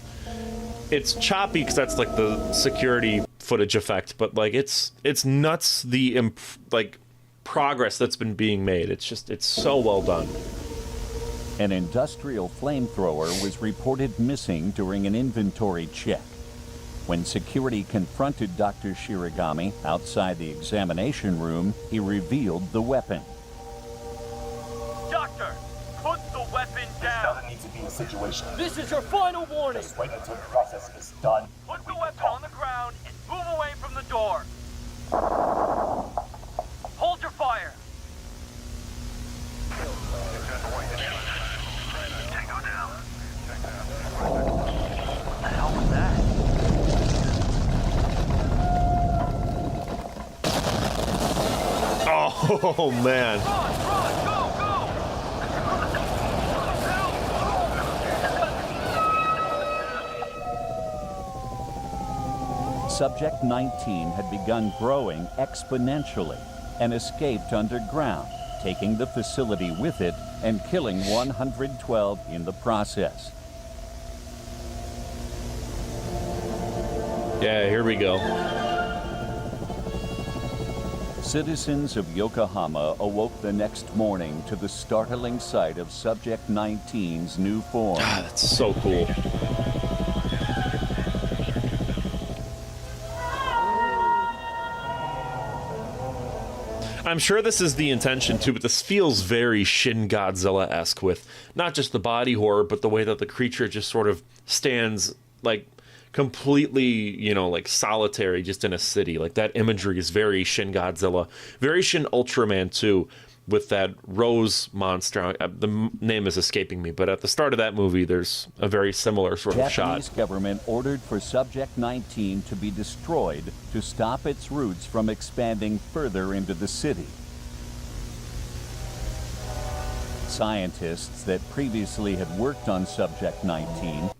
choppy because that's like the security footage effect, but like it's nuts the like progress that's been being made. It's so well done. An industrial flamethrower was reported missing during an inventory check. When security confronted Dr. Shiragami outside the examination room, he revealed the weapon. Doctor, put the weapon This down. doesn't need to be a situation. This is your final warning. Just wait until the process is done. Put the weapon on the ground and move away from the door. Hold your fire. Tango down. What the hell was that? Oh, man. Run, go, go! Subject 19 had begun growing exponentially and escaped underground, taking the facility with it and killing 112 in the process. Yeah, here we go. Citizens of Yokohama awoke the next morning to the startling sight of Subject 19's new form. Ah, that's so cool. I'm sure this is the intention too, but this feels very Shin Godzilla-esque with not just the body horror, but the way that the creature just sort of stands like completely, you know, like solitary just in a city. Like that imagery is very Shin Godzilla, very Shin Ultraman too, with that rose monster. The name is escaping me, but at the start of that movie, there's a very similar sort of shot. Japanese government ordered for Subject 19 to be destroyed to stop its roots from expanding further into the city. Scientists that previously had worked on Subject 19.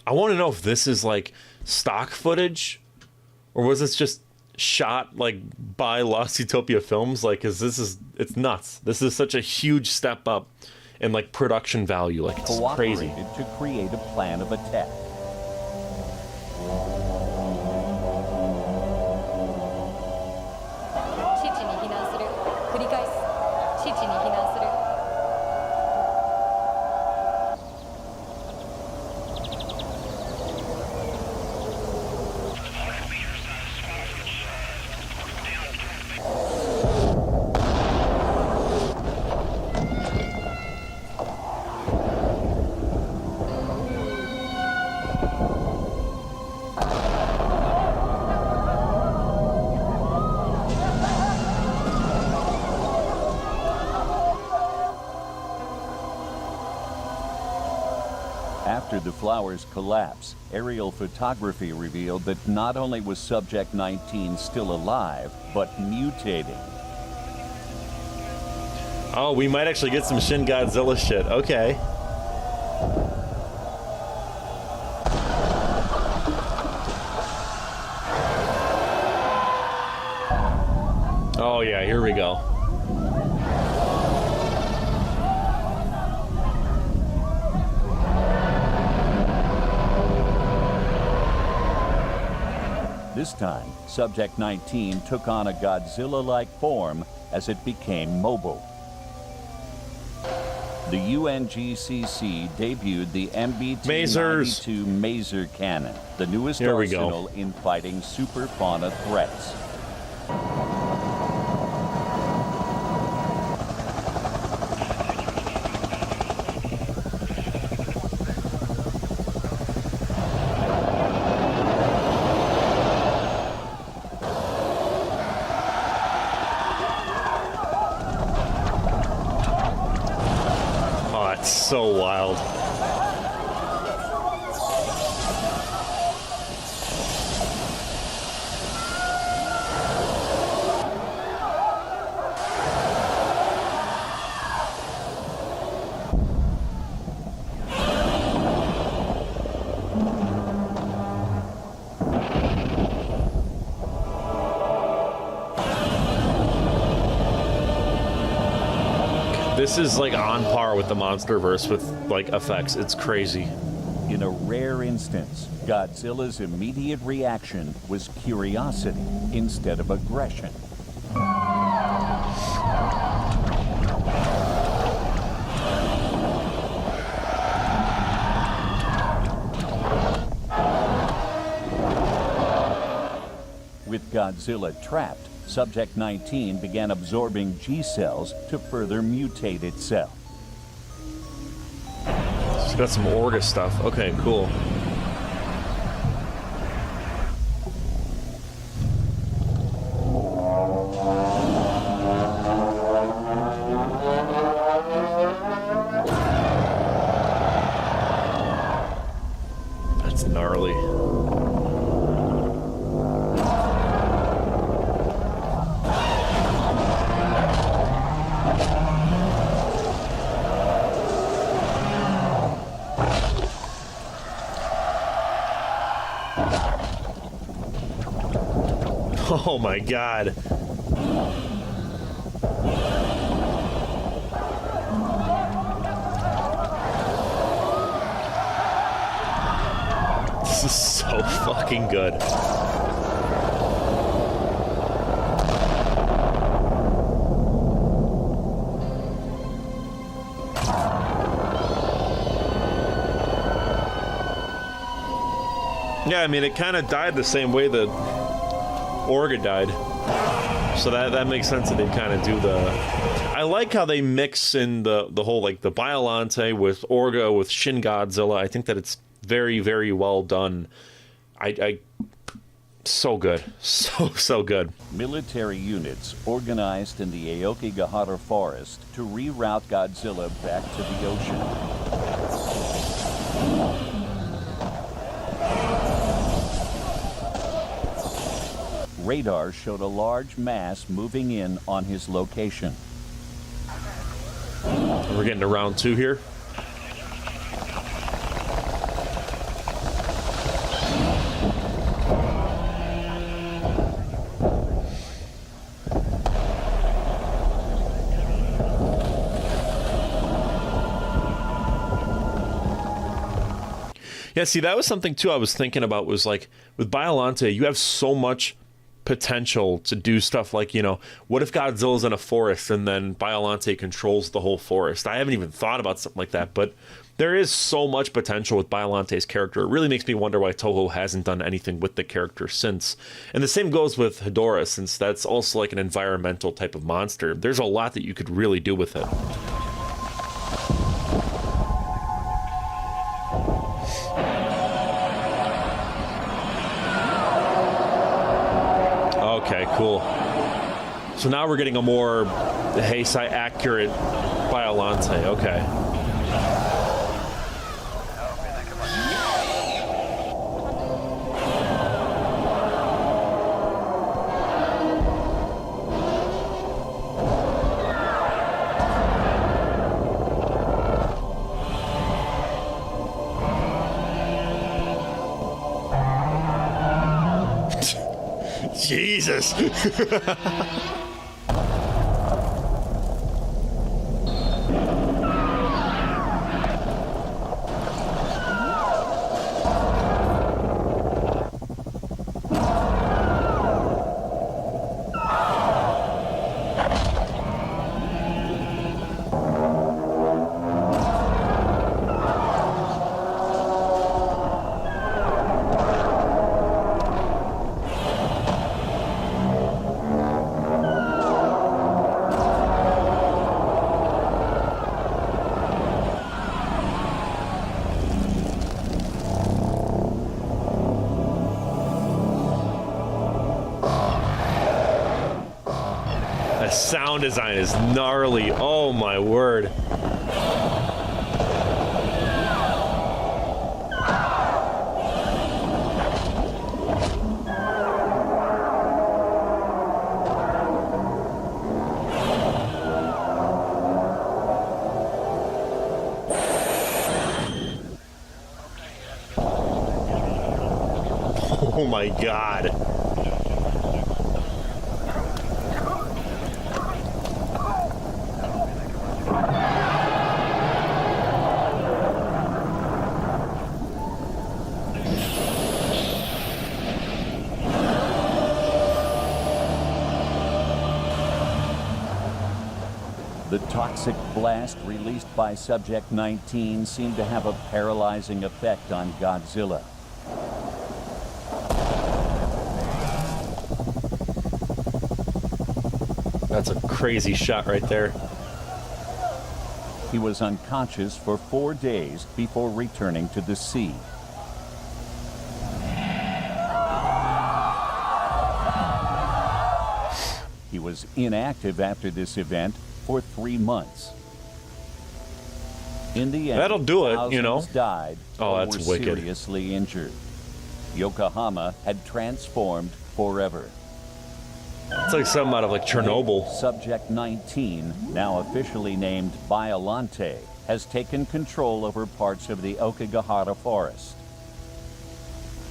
I want to know if this is like stock footage, or was this just shot like by Lost Utopia Films? Like, it's nuts. This is such a huge step up in like production value. Like, it's crazy. Cooperated to create a plan of attack. After the flower's collapse, aerial photography revealed that not only was Subject 19 still alive, but mutating. Oh, we might actually get some Shin Godzilla shit. Okay. Oh yeah, here we go. This time, Subject 19 took on a Godzilla-like form as it became mobile. The UNGCC debuted the MBT-92 Maser Cannon, the newest arsenal in fighting super fauna threats. So wild. This is like on par with the MonsterVerse with like effects. It's crazy. In a rare instance, Godzilla's immediate reaction was curiosity instead of aggression. With Godzilla trapped, Subject 19 began absorbing G-cells to further mutate itself. It's got some Orga stuff. Okay, cool. That's gnarly. Oh my god. This is so fucking good. Yeah, I mean, it kind of died the same way that Orga died, so that makes sense that they kind of do the. I like how they mix in the whole like the Biollante with Orga with Shin Godzilla. I think that it's very, very well done. I so good, so good. Military units organized in the Aokigahara forest to reroute Godzilla back to the ocean. Radar showed a large mass moving in on his location. We're getting to round 2 here. Yeah, see, that was something too I was thinking about, was like with Biollante, you have so much potential to do stuff like, you know, what if Godzilla's in a forest and then Biollante controls the whole forest? I haven't even thought about something like that, but there is so much potential with Biollante's character. It really makes me wonder why Toho hasn't done anything with the character since. And the same goes with Hedorah, since that's also like an environmental type of monster. There's a lot that you could really do with it. Okay, cool. So now we're getting a more Heisei accurate Biollante. Okay. Jesus. Sound design is gnarly. Oh my word. Oh my God. The toxic blast released by Subject 19 seemed to have a paralyzing effect on Godzilla. That's a crazy shot right there. He was unconscious for 4 days before returning to the sea. He was inactive after this event for 3 months. In the end, that'll do it, you know. thousands died Oh, or that's were wicked. seriously injured. Yokohama had transformed forever. It's like something out of like Chernobyl. Subject 19, now officially named Biollante, has taken control over parts of the Okigahara forest.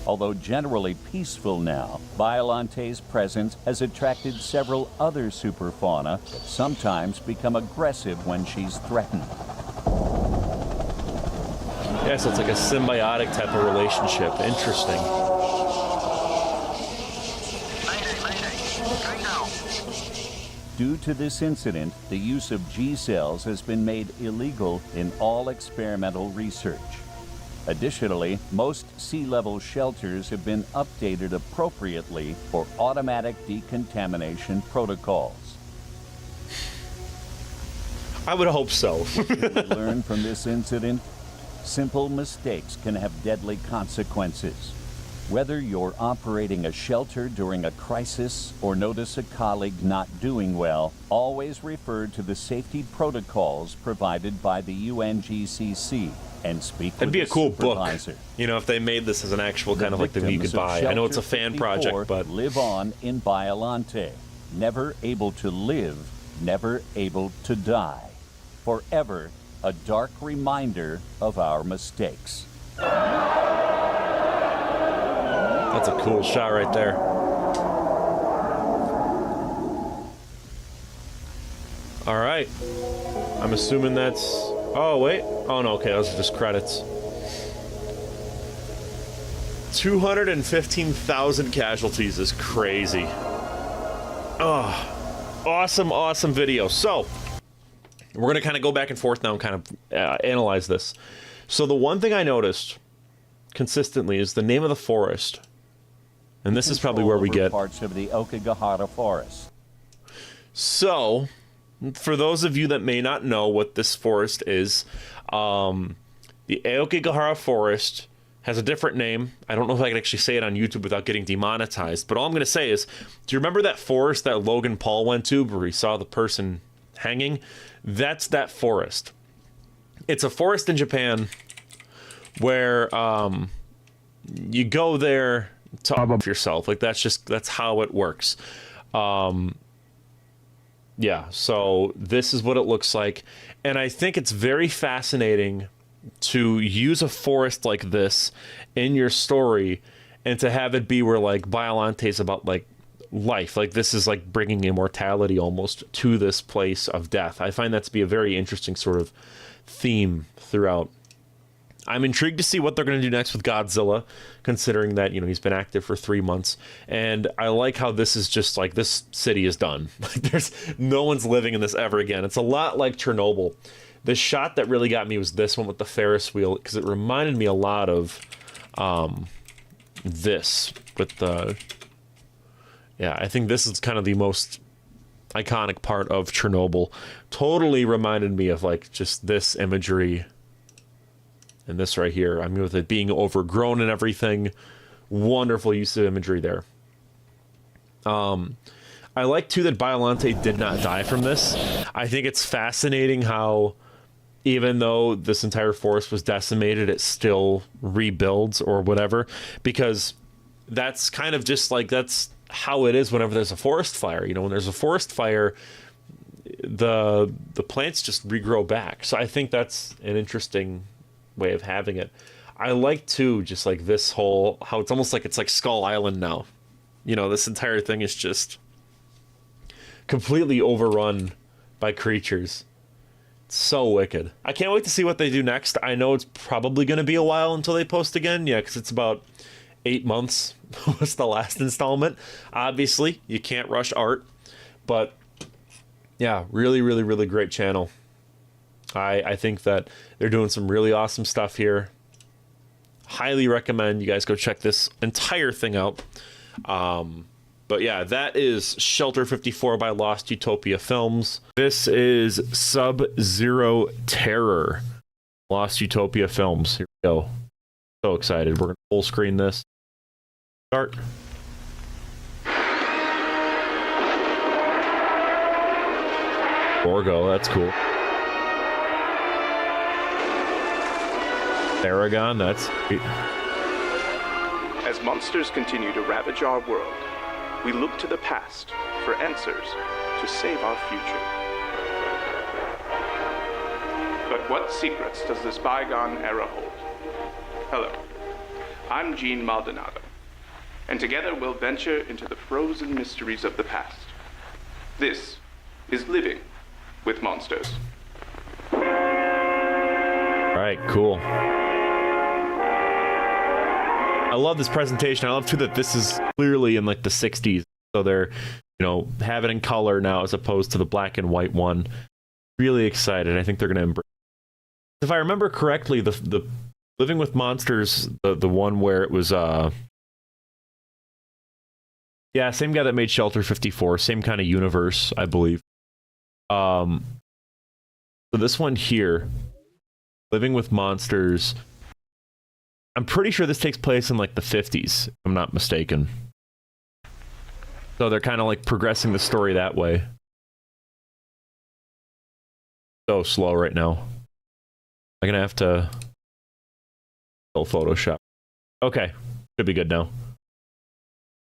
Although generally peaceful now, Biollante's presence has attracted several other superfauna that sometimes become aggressive when she's threatened. Yeah, so it's like a symbiotic type of relationship. Interesting. Due to this incident, the use of G-cells has been made illegal in all experimental research. Additionally, most sea-level shelters have been updated appropriately for automatic decontamination protocols. I would hope so. Learn from this incident? Simple mistakes can have deadly consequences. Whether you're operating a shelter during a crisis or notice a colleague not doing well, always refer to the safety protocols provided by the UNGCC and speak That'd with be a the cool supervisor. book. You know, if they made this as an actual kind of like thing you could Victims of buy. I know it's a Shelter fan 54 project, but live on in Biollante, never able to live, never able to die. Forever a dark reminder of our mistakes. that's a cool shot right there. All right. I'm assuming that's... Oh, wait. Oh, no, okay. Those are just credits. 215,000 casualties is crazy. Oh, awesome video. So, we're going to kind of go back and forth now and kind of analyze this. So, the one thing I noticed consistently is the name of the forest. And this is probably where we get parts of the Okigahara forest. So, for those of you that may not know what this forest is, the Aokigahara forest has a different name. I don't know if I can actually say it on YouTube without getting demonetized, but all I'm going to say is, do you remember that forest that Logan Paul went to where he saw the person hanging? That's that forest. It's a forest in Japan where you go there to up yourself. Like, that's how it works. Yeah, so this is what it looks like. And I think it's very fascinating to use a forest like this in your story and to have it be where, like, Biollante is about, like, life. Like, this is like bringing immortality almost to this place of death. I find that to be a very interesting sort of theme throughout. I'm intrigued to see what they're going to do next with Godzilla, considering that, you know, he's been active for 3 months. And I like how this is just like, this city is done. Like, there's no one's living in this ever again. It's a lot like Chernobyl. The shot that really got me was this one with the Ferris wheel, because it reminded me a lot of this with the... Yeah, I think this is kind of the most iconic part of Chernobyl. Totally reminded me of like just this imagery. And this right here, I mean, with it being overgrown and everything, wonderful use of imagery there. I like too that Biollante did not die from this. I think it's fascinating how, even though this entire forest was decimated, it still rebuilds or whatever, because that's kind of just like, that's how it is whenever there's a forest fire. You know, when there's a forest fire, the plants just regrow back. So I think that's an interesting way of having it. I like too just like this whole, how it's almost like it's like Skull Island now. You know, this entire thing is just completely overrun by creatures. It's so wicked. I can't wait to see what they do next. I know it's probably going to be a while until they post again. Yeah, because it's about 8 months was the last installment. Obviously, you can't rush art. But yeah, really, really, really great channel. I think that they're doing some really awesome stuff here. Highly recommend you guys go check this entire thing out. But yeah, that is Shelter 54 by Lost Utopia Films. This is Sub-Zero Terror, Lost Utopia Films. Here we go. So excited. We're going to full screen this. Start. Borgo, that's cool. Aragon, that's sweet. As monsters continue to ravage our world, we look to the past for answers to save our future. But what secrets does this bygone era hold? Hello, I'm Gene Maldonado, and together we'll venture into the frozen mysteries of the past. This is Living with Monsters. All right, cool. I love this presentation. I love too that this is clearly in like the 60s. So they're, you know, have it in color now as opposed to the black and white one. Really excited. I think they're going to embrace. If I remember correctly, the Living with Monsters, the one where it was yeah, same guy that made Shelter 54, same kind of universe, I believe. So this one here, Living with Monsters, I'm pretty sure this takes place in like the 50s, if I'm not mistaken. So they're kind of like progressing the story that way. So slow right now. I'm gonna have to still Photoshop. Okay, should be good now.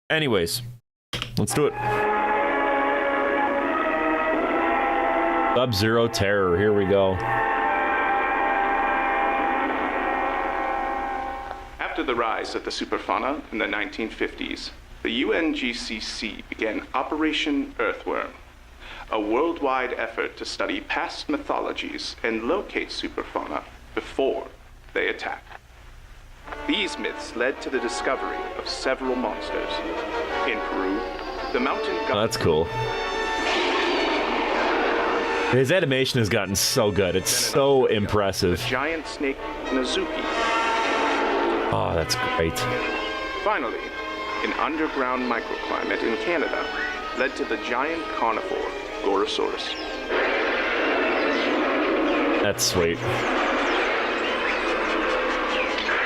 Anyways, let's do it. Sub-Zero Terror, here we go. After the rise of the superfauna in the 1950s, the UNGCC began Operation Earthworm, a worldwide effort to study past mythologies and locate superfauna before they attack. These myths led to the discovery of several monsters. In Peru, the mountain Oh, that's cool. His animation has gotten so good. It's so impressive. The giant snake Nazuki. Oh, that's great. Finally, an underground microclimate in Canada led to the giant carnivore Gorosaurus. That's sweet.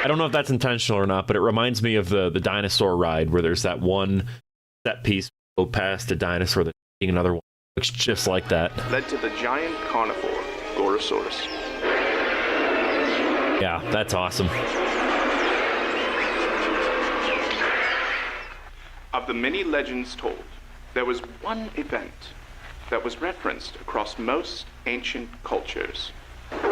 I don't know if that's intentional or not, but it reminds me of the dinosaur ride where there's that one set piece go past a dinosaur that's eating another one. Looks just like that. Led to the giant carnivore Gorosaurus. Yeah, that's awesome. Of the many legends told, there was one event that was referenced across most ancient cultures. The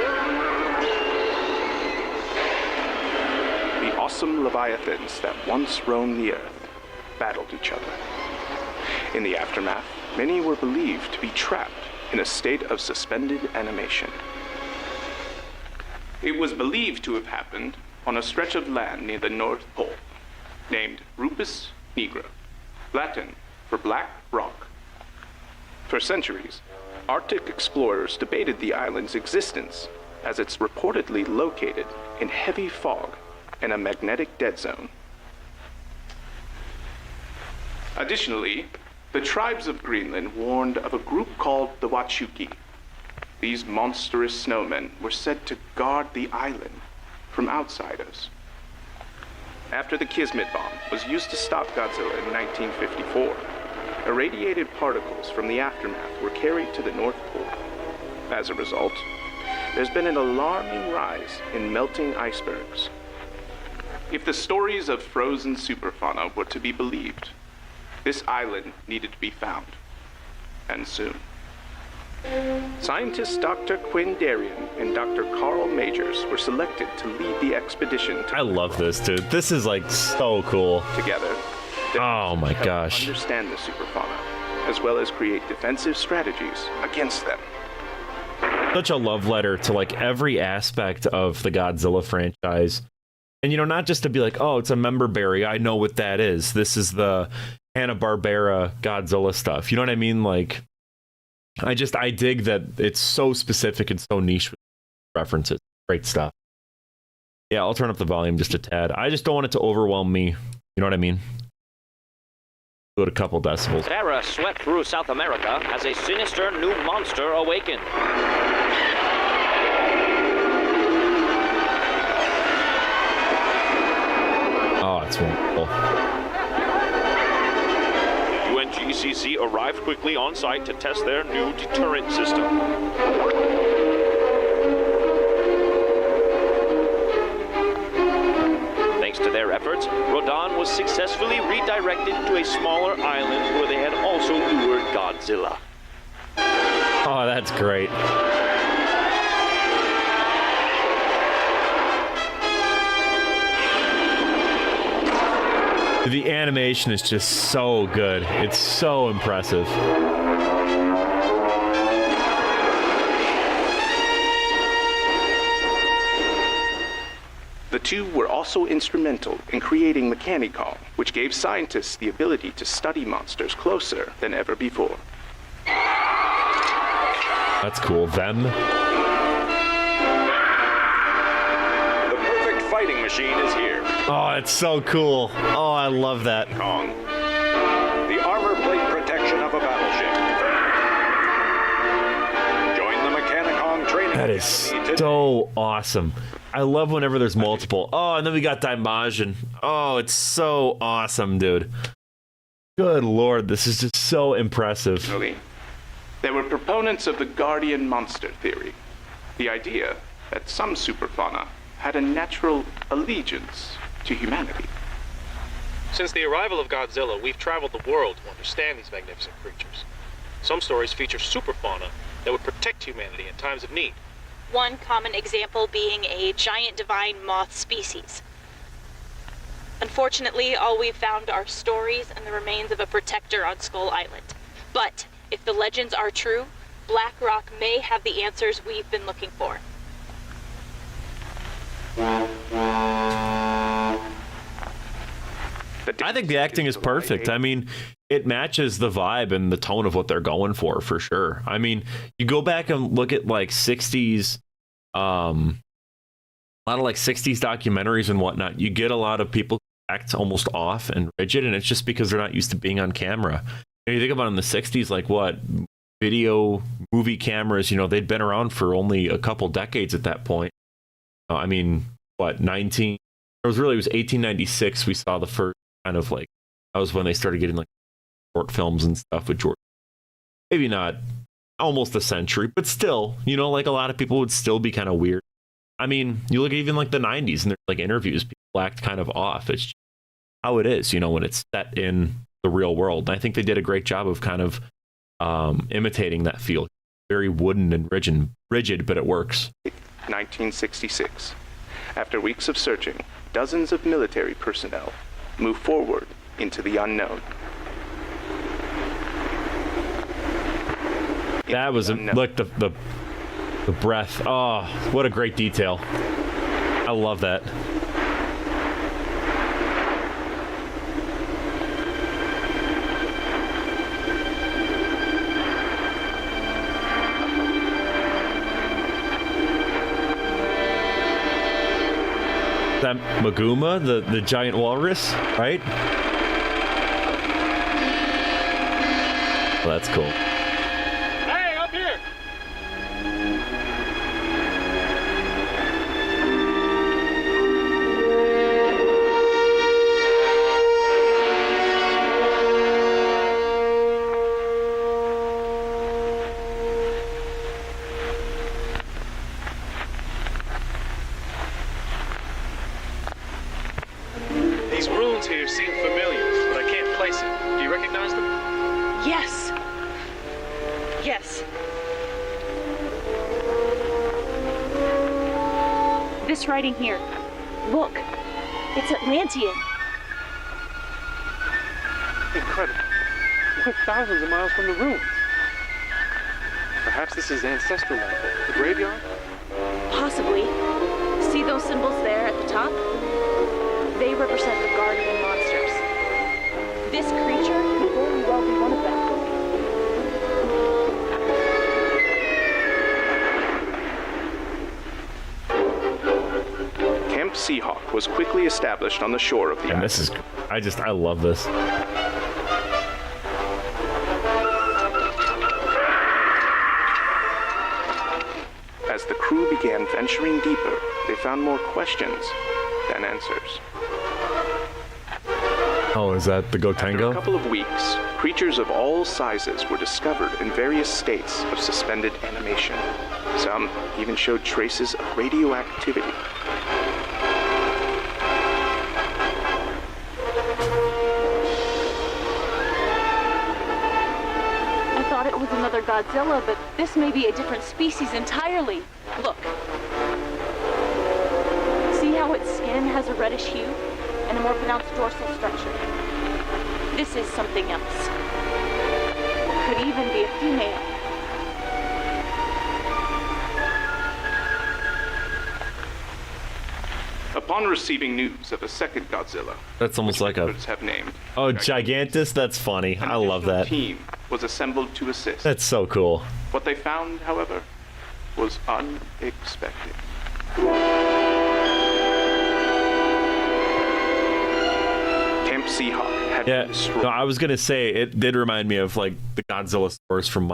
awesome leviathans that once roamed the earth battled each other. In the aftermath, many were believed to be trapped in a state of suspended animation. It was believed to have happened on a stretch of land near the North Pole, named Rupus Nigra, Latin for Black Rock. For centuries, Arctic explorers debated the island's existence, as it's reportedly located in heavy fog and a magnetic dead zone. Additionally, the tribes of Greenland warned of a group called the Wachuki. These monstrous snowmen were said to guard the island from outsiders. After the Kismet bomb was used to stop Godzilla in 1954, irradiated particles from the aftermath were carried to the North Pole. As a result, there's been an alarming rise in melting icebergs. If the stories of frozen superfauna were to be believed, this island needed to be found, and soon. Scientists Dr. Quinn Darien and Dr. Carl Majors were selected to lead the expedition. I love this, dude. This is like so cool. Together, oh my gosh. Understand the superfauna, as well as create defensive strategies against them. Such a love letter to like every aspect of the Godzilla franchise. And you know, not just to be like, oh, it's a member berry, I know what that is. This is the Hanna-Barbera Godzilla stuff. You know what I mean? Like, I dig that it's so specific and so niche with references. Great stuff. Yeah, I'll turn up the volume just a tad. I just don't want it to overwhelm me. You know what I mean? Do it a couple decibels. Terror swept through South America as a sinister new monster awakened. Oh, it's wonderful. UNGCC arrived quickly on site to test their new deterrent system. Thanks to their efforts, Rodan was successfully redirected to a smaller island where they had also lured Godzilla. Oh, that's great. The animation is just so good. It's so impressive. The two were also instrumental in creating Mechanicon, which gave scientists the ability to study monsters closer than ever before. That's cool. Them. The perfect fighting machine is here. Oh, it's so cool. Oh, I love that. Kong. The armor plate protection of a battleship. Join the Mechanicon training. That is so awesome. I love whenever there's multiple. Oh, and then we got Daimajin. Oh, it's so awesome, dude. Good lord, this is just so impressive. There were proponents of the guardian monster theory, the idea that some superfauna had a natural allegiance to humanity. Since the arrival of Godzilla, we've traveled the world to understand these magnificent creatures. Some stories feature superfauna that would protect humanity in times of need. One common example being a giant divine moth species. Unfortunately, all we've found are stories and the remains of a protector on Skull Island. But if the legends are true, Black Rock may have the answers we've been looking for. I think the acting is perfect. I mean, it matches the vibe and the tone of what they're going for sure. I mean, you go back and look at like 60s, a lot of like 60s documentaries and whatnot. You get a lot of people act almost off and rigid, and it's just because they're not used to being on camera. And you think about it in the 60s, like what? Video movie cameras, you know, they'd been around for only a couple decades at that point. I mean, what, it was 1896 we saw the first kind of like, that was when they started getting like short films and stuff with George. Maybe not almost a century, but still, you know, like a lot of people would still be kind of weird. I mean, you look at even like the 90s and there's like interviews, people act kind of off. It's just how it is, you know, when it's set in the real world. And I think they did a great job of kind of imitating that feel. Very wooden and rigid, but it works. 1966. After weeks of searching, dozens of military personnel move forward into the unknown. That was look the breath. Oh, what a great detail. I love that. That Maguma, the giant walrus, right? Well, that's cool. Hey, up here! These runes here seem familiar, but I can't place it. Do you recognize them? Yes. Yes. This writing here. Look. It's Atlantean. Incredible. We're thousands of miles from the ruins. Perhaps this is ancestral landfall. The graveyard? Possibly. See those symbols there at the top? They represent the guardian monsters. This creature could very well be one of them. Camp Seahawk was quickly established on the shore of the And island. this is, I love this. As the crew began venturing deeper, they found more questions than answers. Oh, is that the After a Gotengo? couple of weeks, creatures of all sizes were discovered in various states of suspended animation. Some even showed traces of radioactivity. I thought it was another Godzilla, but this may be a different species entirely. Look. See how its skin has a reddish hue and a more pronounced dorsal structure? This is something else. Could even be a female. Upon receiving news of a second Godzilla, That's almost like a... others have named, Oh, Gigantus? That's funny. an I love additional that. team was assembled to assist. That's so cool. What they found, however, was unexpected. Camp Seahawk had Yeah, been destroyed. no, I was gonna say it did remind me of like the Godzilla stores from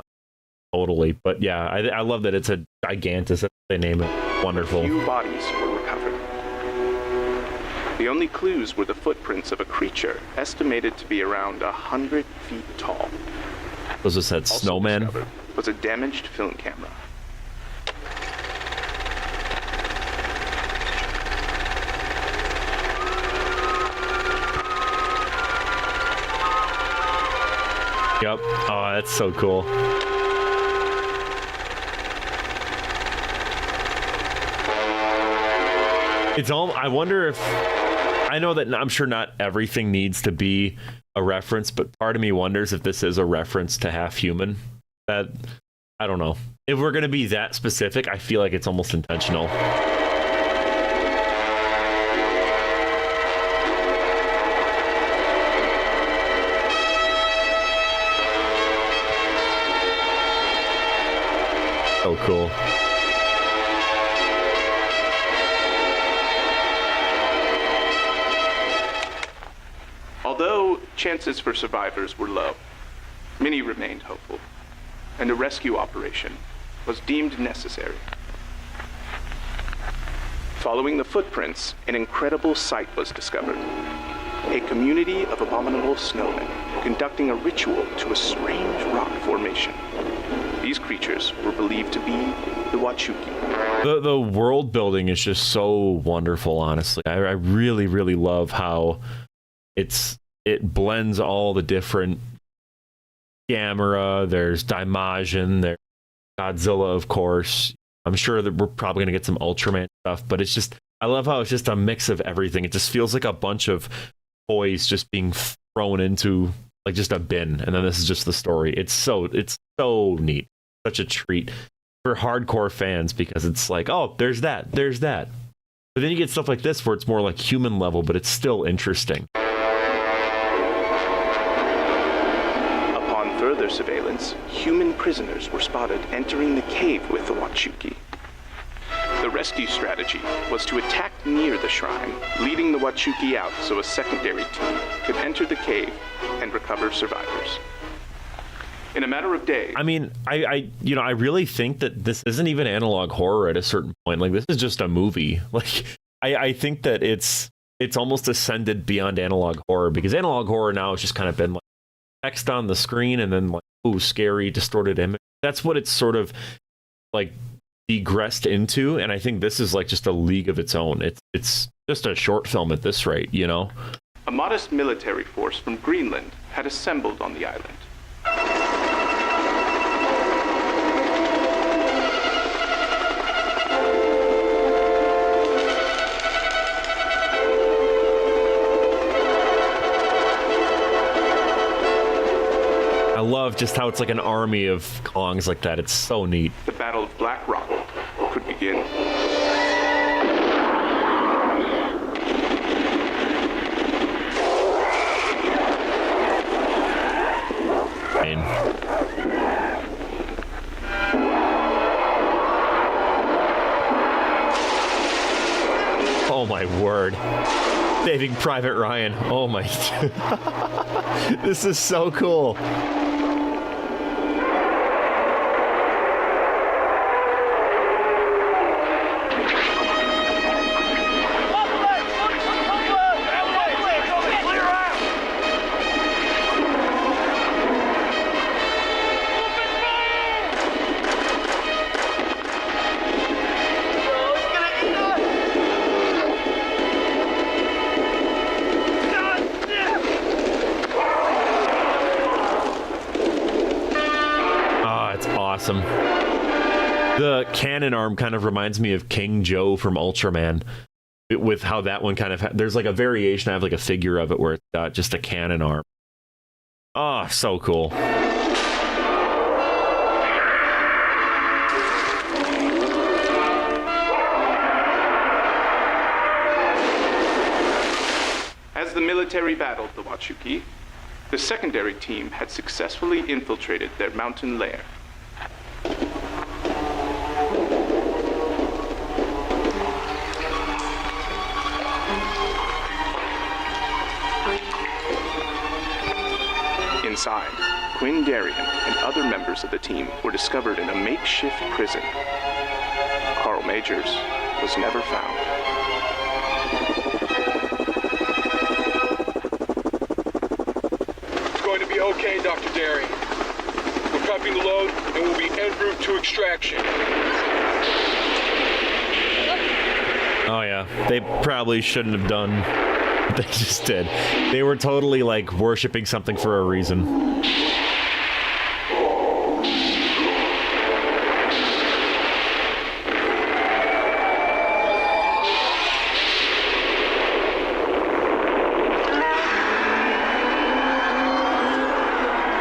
totally, but yeah, I love that it's a Gigantus. That's what they name it. Wonderful. Few bodies were recovered. The only clues were the footprints of a creature estimated to be around 100 feet tall. Was this that Also snowman? discovered was a damaged film camera. Yep. Oh, that's so cool. It's all. I wonder if. I know that I'm sure not everything needs to be a reference, but part of me wonders if this is a reference to Half Human. That I don't know. If we're gonna be that specific, I feel like it's almost intentional. So cool. Although chances for survivors were low, many remained hopeful, and a rescue operation was deemed necessary. Following the footprints, an incredible sight was discovered. A community of abominable snowmen conducting a ritual to a strange rock formation. These creatures were believed to be the Wachuki. The world building is just so wonderful, honestly. I really, really love how it blends all the different Gamera, there's Daimajin, there's Godzilla, of course. I'm sure that we're probably going to get some Ultraman stuff, but it's just, I love how it's just a mix of everything. It just feels like a bunch of toys just being thrown into like just a bin, and then this is just the story. It's so neat. such a treat for hardcore fans because it's like, oh, there's that. But then you get stuff like this where it's more like human level, but it's still interesting. Upon further surveillance, human prisoners were spotted entering the cave with the Wachuki. The rescue strategy was to attack near the shrine, leaving the Wachuki out so a secondary team could enter the cave and recover survivors. In a matter of days. I mean, I really think that this isn't even analog horror at a certain point. Like, this is just a movie. Like, I think that it's almost ascended beyond analog horror, because analog horror now has just kind of been like text on the screen and then like, ooh, scary, distorted image. That's what it's sort of like degressed into, and I think this is like just a league of its own. It's just a short film at this rate, you know? A modest military force from Greenland had assembled on the island. I love just how it's like an army of Kongs like that. It's so neat. The Battle of Black Rock could begin. Oh my word. Saving Private Ryan. Oh my. This is so cool. Awesome. The cannon arm kind of reminds me of King Joe from Ultraman, with how that one kind of there's like a variation. I have like a figure of it where it's got just a cannon arm. Oh, so cool. As the military battled the Wachuki, the secondary team had successfully infiltrated their mountain lair. Inside, Quinn Darien and other members of the team were discovered in a makeshift prison. Carl Majors was never found. It's going to be okay, Dr. Darien. We're copying the load and we'll be en route to extraction. Oh yeah, they probably shouldn't have done what they just did. They were totally like worshiping something for a reason.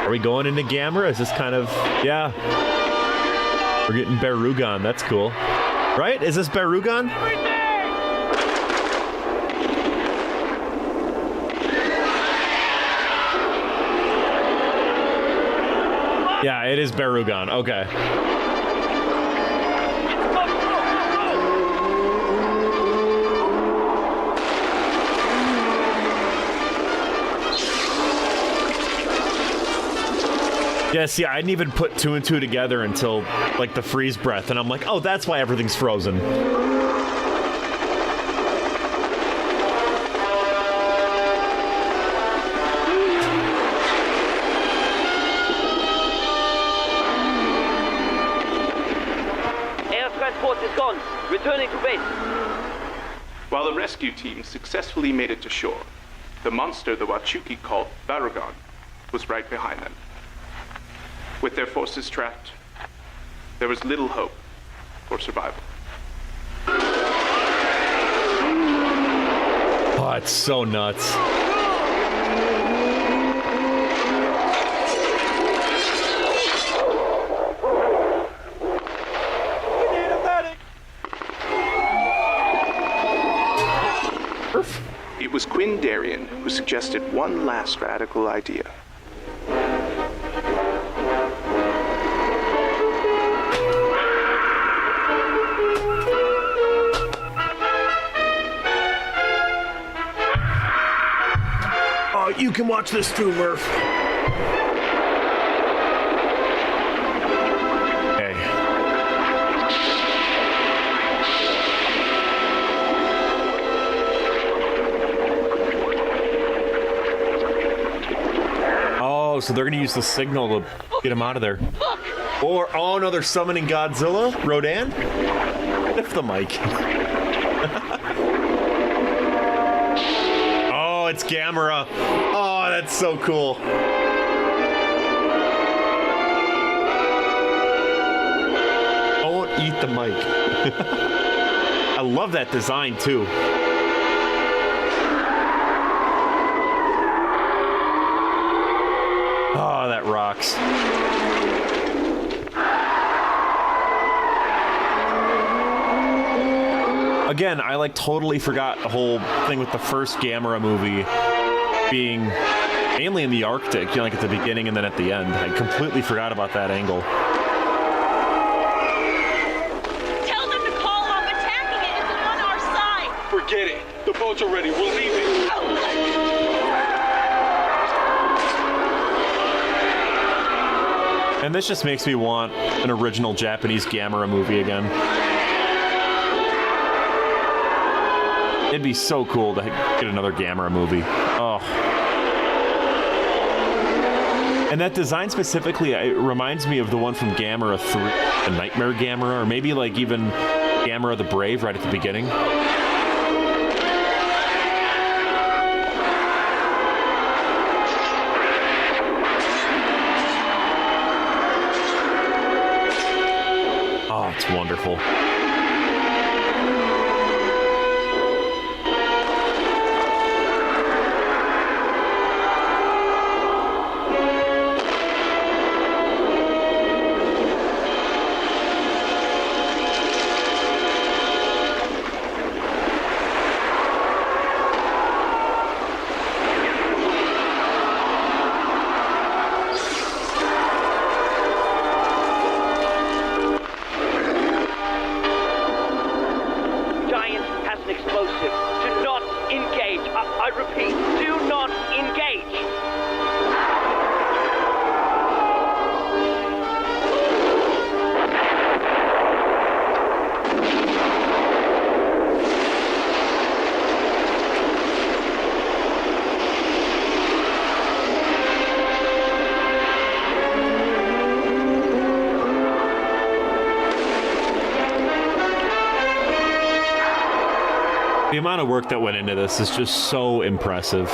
Are we going into Gamera? Is this kind of... Yeah. We're getting Barugan. That's cool. Right? Is this Barugan? Yeah, it is Barugan. Okay. Yeah, see, I didn't even put two and two together until, like, the freeze breath, and I'm like, oh, that's why everything's frozen. Air transport is gone. Returning to base. While the rescue team successfully made it to shore, the monster the Wachuki called Barugan was right behind them. With their forces trapped, there was little hope for survival. Oh, it's so nuts. suggested one last radical idea. Oh, you can watch this too, Murph. Okay. Oh, so they're gonna use the signal to get him out of there. Or, oh no, they're summoning Godzilla? Rodan? Lift the mic. Oh, it's Gamera. Oh, that's so cool. Don't eat the mic. I love that design too. Oh, that rocks. Again, I like totally forgot the whole thing with the first Gamera movie being mainly in the Arctic, you know, like at the beginning and then at the end. I completely forgot about that angle. Tell them to call off attacking it. It's on our side. Forget it. The boats are ready. We're leaving. And this just makes me want an original Japanese Gamera movie again. It'd be so cool to get another Gamera movie. Oh. And that design specifically, it reminds me of the one from Gamera 3, the Nightmare Gamera, or maybe like even Gamera the Brave right at the beginning. Oh, it's wonderful. The amount of work that went into this is just so impressive.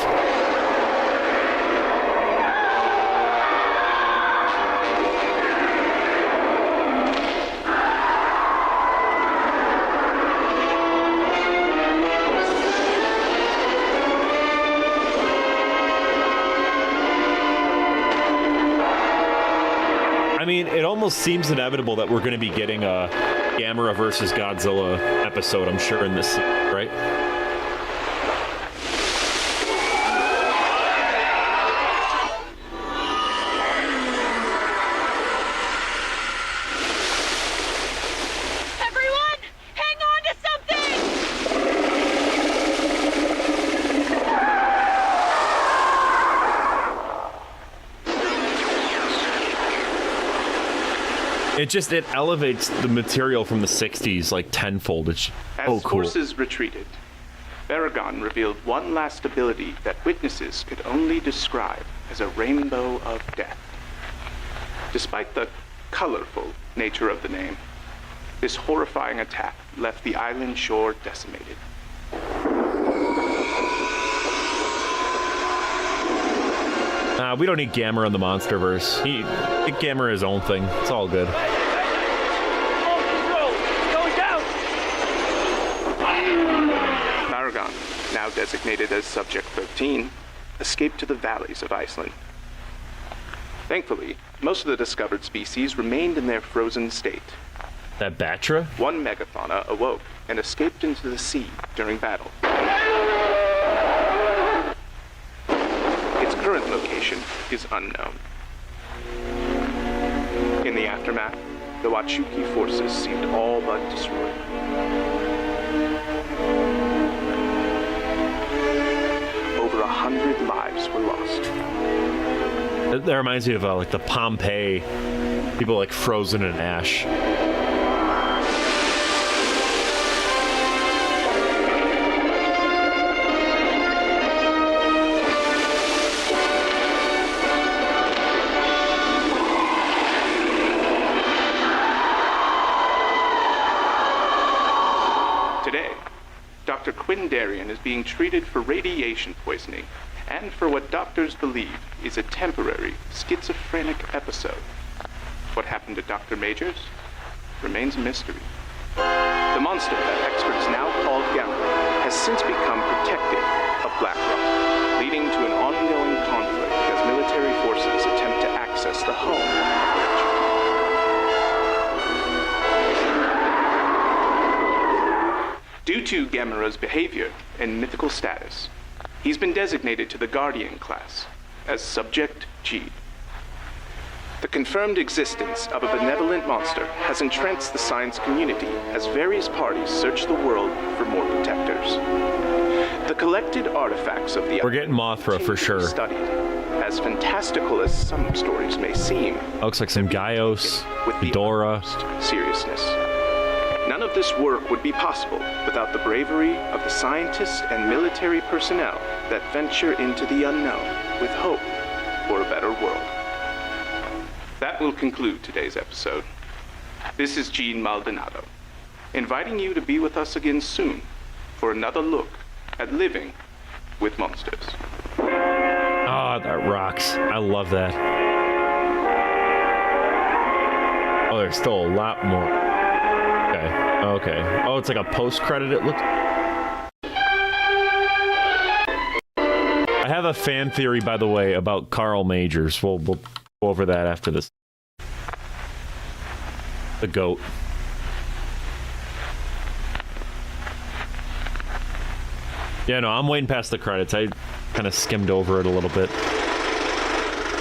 I mean, it almost seems inevitable that we're going to be getting a Gamera versus Godzilla episode, I'm sure, in this, right? Everyone, hang on to something! It elevates the material from the 60s like tenfold. It's As cool. forces retreated, Baragon revealed one last ability that witnesses could only describe as a rainbow of death. Despite the colorful nature of the name, this horrifying attack left the island shore decimated. We don't need Gamera in the Monsterverse. Get Gamera his own thing. It's all good. Baragon, now designated as Subject 13, escaped to the valleys of Iceland. Thankfully, most of the discovered species remained in their frozen state. That Batra? One megafauna awoke and escaped into the sea during battle. current location is unknown. In the aftermath, the Wachuki forces seemed all but destroyed. Over 100 lives were lost. That reminds me of like the Pompeii, people like frozen in ash. Today, Dr. Quinn Darien is being treated for radiation poisoning and for what doctors believe is a temporary schizophrenic episode. What happened to Dr. Majors remains a mystery. The monster that experts now call Gamma has since become protective of Black Rock, leading to an ongoing conflict as military forces attempt to access the home of the Due to Gamera's behavior and mythical status, he's been designated to the Guardian class as Subject G. The confirmed existence of a benevolent monster has entranced the science community as various parties search the world for more protectors. The collected artifacts of the... We're getting Mothra for sure. Studied. As fantastical as some stories may seem, looks like some Gaios, Ghidorah. Seriousness. None of this work would be possible without the bravery of the scientists and military personnel that venture into the unknown with hope for a better world. That will conclude today's episode. This is Gene Maldonado, inviting you to be with us again soon for another look at living with monsters. Oh, that rocks. I love that. Oh, there's still a lot more. Okay. Oh, it's like a post-credit, it looks. I have a fan theory, by the way, about Carl Majors. We'll go over that after this. The goat. Yeah, no, I'm waiting past the credits. I kind of skimmed over it a little bit.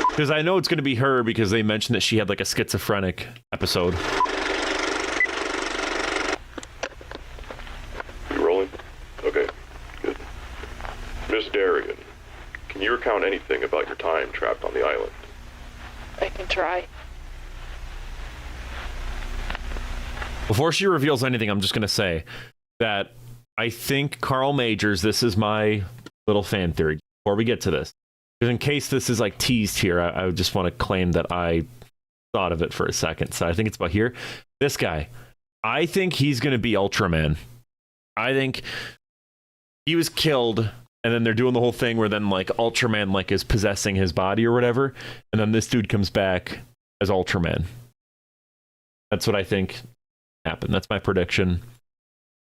Because I know it's going to be her because they mentioned that she had like a schizophrenic episode. Miss Darien, can you recount anything about your time trapped on the island? I can try. Before she reveals anything, I'm just going to say that I think Carl Majors, this is my little fan theory, before we get to this. Because in case this is like teased here, I just want to claim that I thought of it for a second. So I think it's about here. This guy, I think he's going to be Ultraman. I think he was killed... And then they're doing the whole thing where then like Ultraman like is possessing his body or whatever, and then this dude comes back as Ultraman. That's what I think happened. That's my prediction.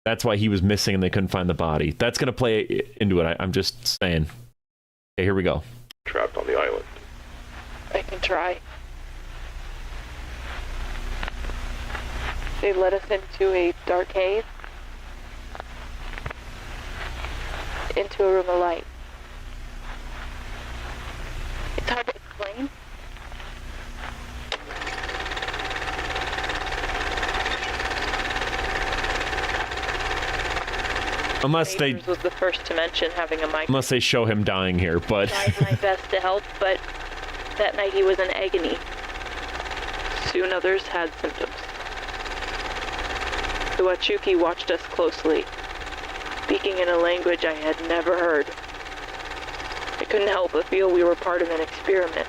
That's why he was missing and they couldn't find the body. That's gonna play into it. I'm just saying. Okay, here we go. Trapped on the island. I can try. They led us into a dark cave. Into a room of light. It's hard to explain. Unless they was the first to mention having a mic. Unless they show him dying here, but I tried my best to help, but that night he was in agony. Soon others had symptoms. The Wachuki watched us closely, speaking in a language I had never heard. I couldn't help but feel we were part of an experiment.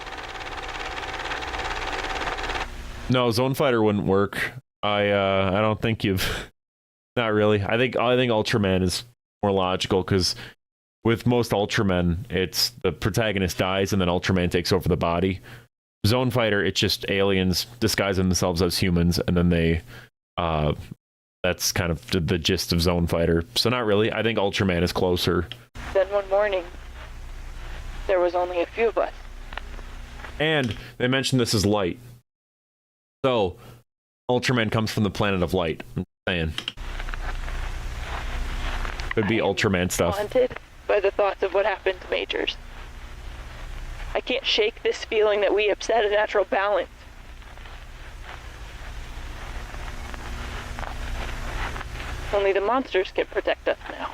No, Zone Fighter wouldn't work. I don't think you've... Not really. I think Ultraman is more logical, because with most Ultramen, it's the protagonist dies and then Ultraman takes over the body. Zone Fighter, it's just aliens disguising themselves as humans, and then they... that's kind of the gist of Zone Fighter. So not really. I think Ultraman is closer. Then one morning, there was only a few of us. And they mentioned this is light. So, Ultraman comes from the planet of light. I'm saying. Could be Ultraman stuff. Haunted by the thoughts of what happened to Majors. I can't shake this feeling that we upset a natural balance. Only the monsters can protect us now.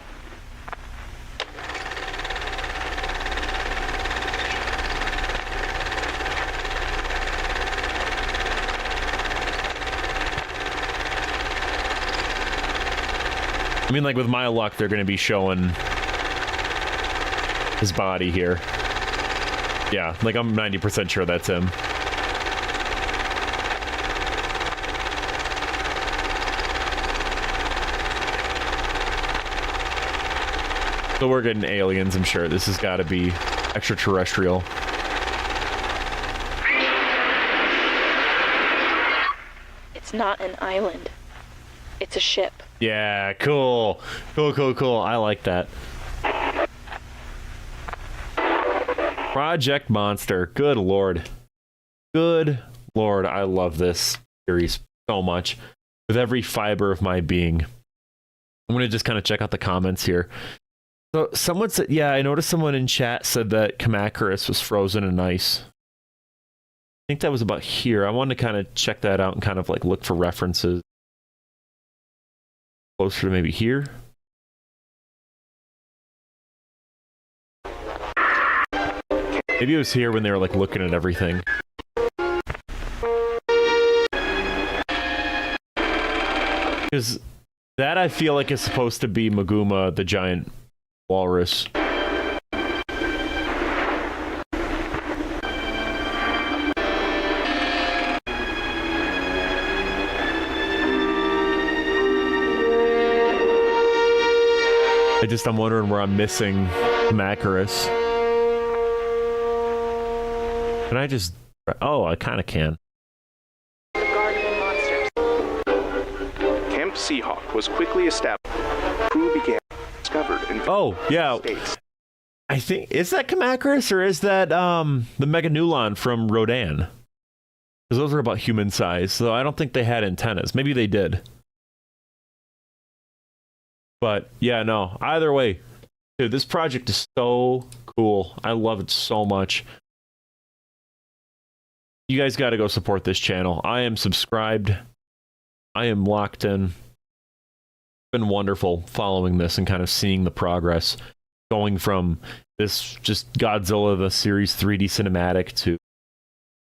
I mean, like, with my luck, they're going to be showing his body here. Yeah, like, I'm 90% sure that's him. So we're getting aliens, I'm sure. This has got to be extraterrestrial. It's not an island. It's a ship. Yeah, cool. Cool. I like that. Project Monster. Good lord. I love this series so much. With every fiber of my being. I'm going to just kind of check out the comments here. So someone said, yeah, I noticed someone in chat said that Kamacuras was frozen in ice. I think that was about here. I wanted to kind of check that out and kind of like look for references. Closer to maybe here. Maybe it was here when they were like looking at everything. Because that I feel like is supposed to be Maguma, the giant walrus. I'm wondering where I'm missing Kamacuras. Can I just... Oh, I kind of can. The Guardian monsters. Camp Seahawk was quickly established. Crew began discovered in states. I think... Is that Kamacuras or is that the Meganulon from Rodan? Because those are about human size, so I don't think they had antennas. Maybe they did. But, yeah, no. Either way, dude, this project is so cool. I love it so much. You guys got to go support this channel. I am subscribed. I am locked in. It's been wonderful following this and kind of seeing the progress. Going from this just Godzilla, the series 3D cinematic, to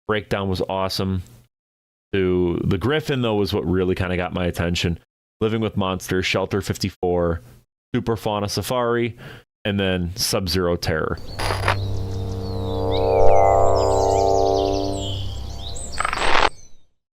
Breakdown was awesome. To the Griffin, though, was what really kind of got my attention. Living with Monsters, Shelter 54, Super Fauna Safari, and then Sub-Zero Terror.